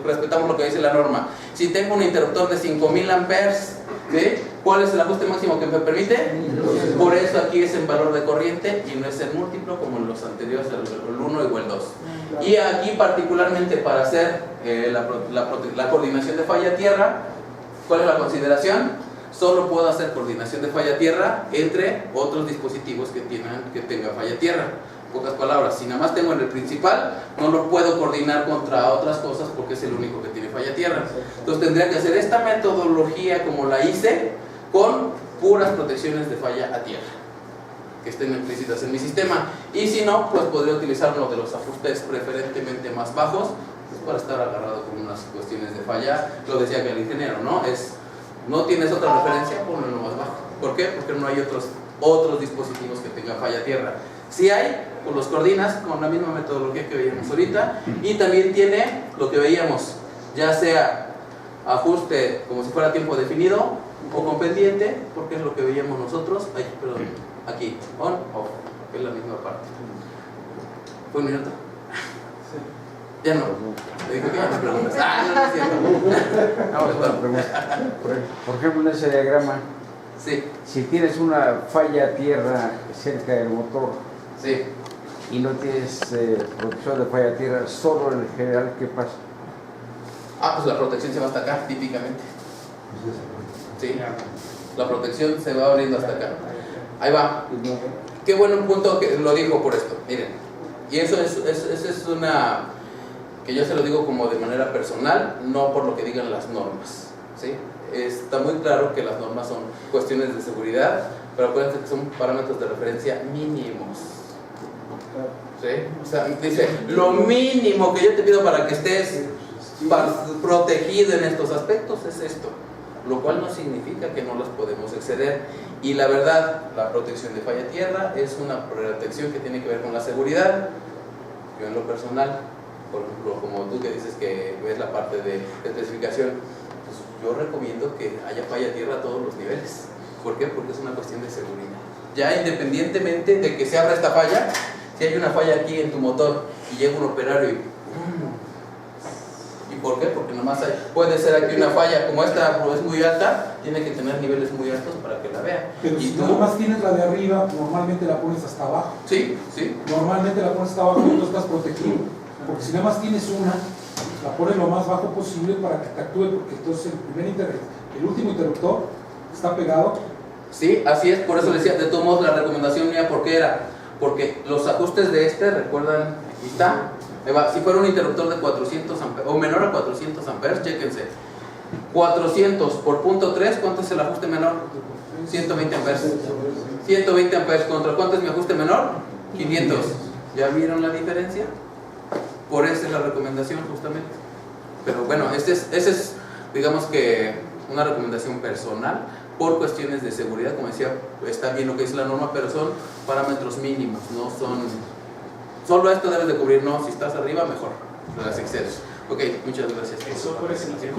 respetamos lo que dice la norma. Si tengo un interruptor de 5000 amperes, ¿sí? ¿Cuál es el ajuste máximo que me permite? Por eso aquí es en valor de corriente y no es en múltiplo como en los anteriores, el 1 o el 2. Y aquí particularmente para hacer la coordinación de falla tierra, ¿cuál es la consideración? Solo puedo hacer coordinación de falla tierra entre otros dispositivos que tengan falla tierra. Pocas palabras, si nada más tengo en el principal, no lo puedo coordinar contra otras cosas porque es el único que tiene falla tierra. Entonces tendría que hacer esta metodología como la hice, con puras protecciones de falla a tierra que estén implícitas en mi sistema. Y si no, pues podría utilizar uno de los ajustes preferentemente más bajos, pues para estar agarrado con unas cuestiones de falla. Lo decía que el ingeniero, ¿no? No tienes otra referencia, ponlo en lo más bajo. ¿Por qué? Porque no hay otros dispositivos que tengan falla tierra. Si hay, pues los coordinas con la misma metodología que veíamos ahorita, y también tiene lo que veíamos, ya sea ajuste como si fuera tiempo definido o con pendiente, porque es lo que veíamos nosotros. Aquí, on, off, que es la misma parte. ¿Fue un minuto? Ya no. Te digo que ya no preguntas. No es cierto. Vamos a una pregunta. Por ejemplo, en ese diagrama, sí. Si tienes una falla a tierra cerca del motor, sí, y no tienes protección de falla a tierra, solo en general, ¿qué pasa? Pues la protección se va hasta acá, típicamente. Sí, la protección se va abriendo hasta acá. Ahí va. qué bueno punto que lo dijo por esto, miren, y eso es una, que yo se lo digo como de manera personal, no por lo que digan las normas, ¿sí? Está muy claro que las normas son cuestiones de seguridad, pero acuérdense que son parámetros de referencia mínimos, ¿sí? O sea, dice, lo mínimo que yo te pido para que estés protegido en estos aspectos es esto, lo cual no significa que no las podemos exceder. Y la verdad, la protección de falla tierra es una protección que tiene que ver con la seguridad. Yo en lo personal, por ejemplo, como tú que dices que ves la parte de especificación, pues yo recomiendo que haya falla tierra a todos los niveles. ¿Por qué? Porque es una cuestión de seguridad. Ya independientemente de que se abra esta falla, si hay una falla aquí en tu motor y llega un operario ¿y por qué? Porque nomás puede ser aquí una falla, como esta es muy alta, tiene que tener niveles muy altos para que la vea. Pero y si tú, nomás tienes la de arriba, normalmente la pones hasta abajo. sí, sí. Normalmente la pones hasta abajo y no estás protegido. Porque si nada más tienes una, la pones lo más bajo posible para que te actúe, porque entonces el último interruptor está pegado. Sí, así es, por eso decía, de todos modos la recomendación mía, ¿por qué era? Porque los ajustes de recuerdan, aquí está, si fuera un interruptor de 400 amperes, o menor a 400 amperes, chéquense, 400 por punto 3, ¿cuánto es el ajuste menor? 120 amperes. 120 amperes, ¿contra cuánto es mi ajuste menor? 500. ¿Ya vieron la diferencia? Por eso es la recomendación justamente. Pero bueno, esa es, digamos que, una recomendación personal, por cuestiones de seguridad, como decía, está bien lo que dice la norma, pero son parámetros mínimos, no son, solo esto debes de cubrir, no, si estás arriba, mejor, las excedes. Ok, muchas gracias. El software es el que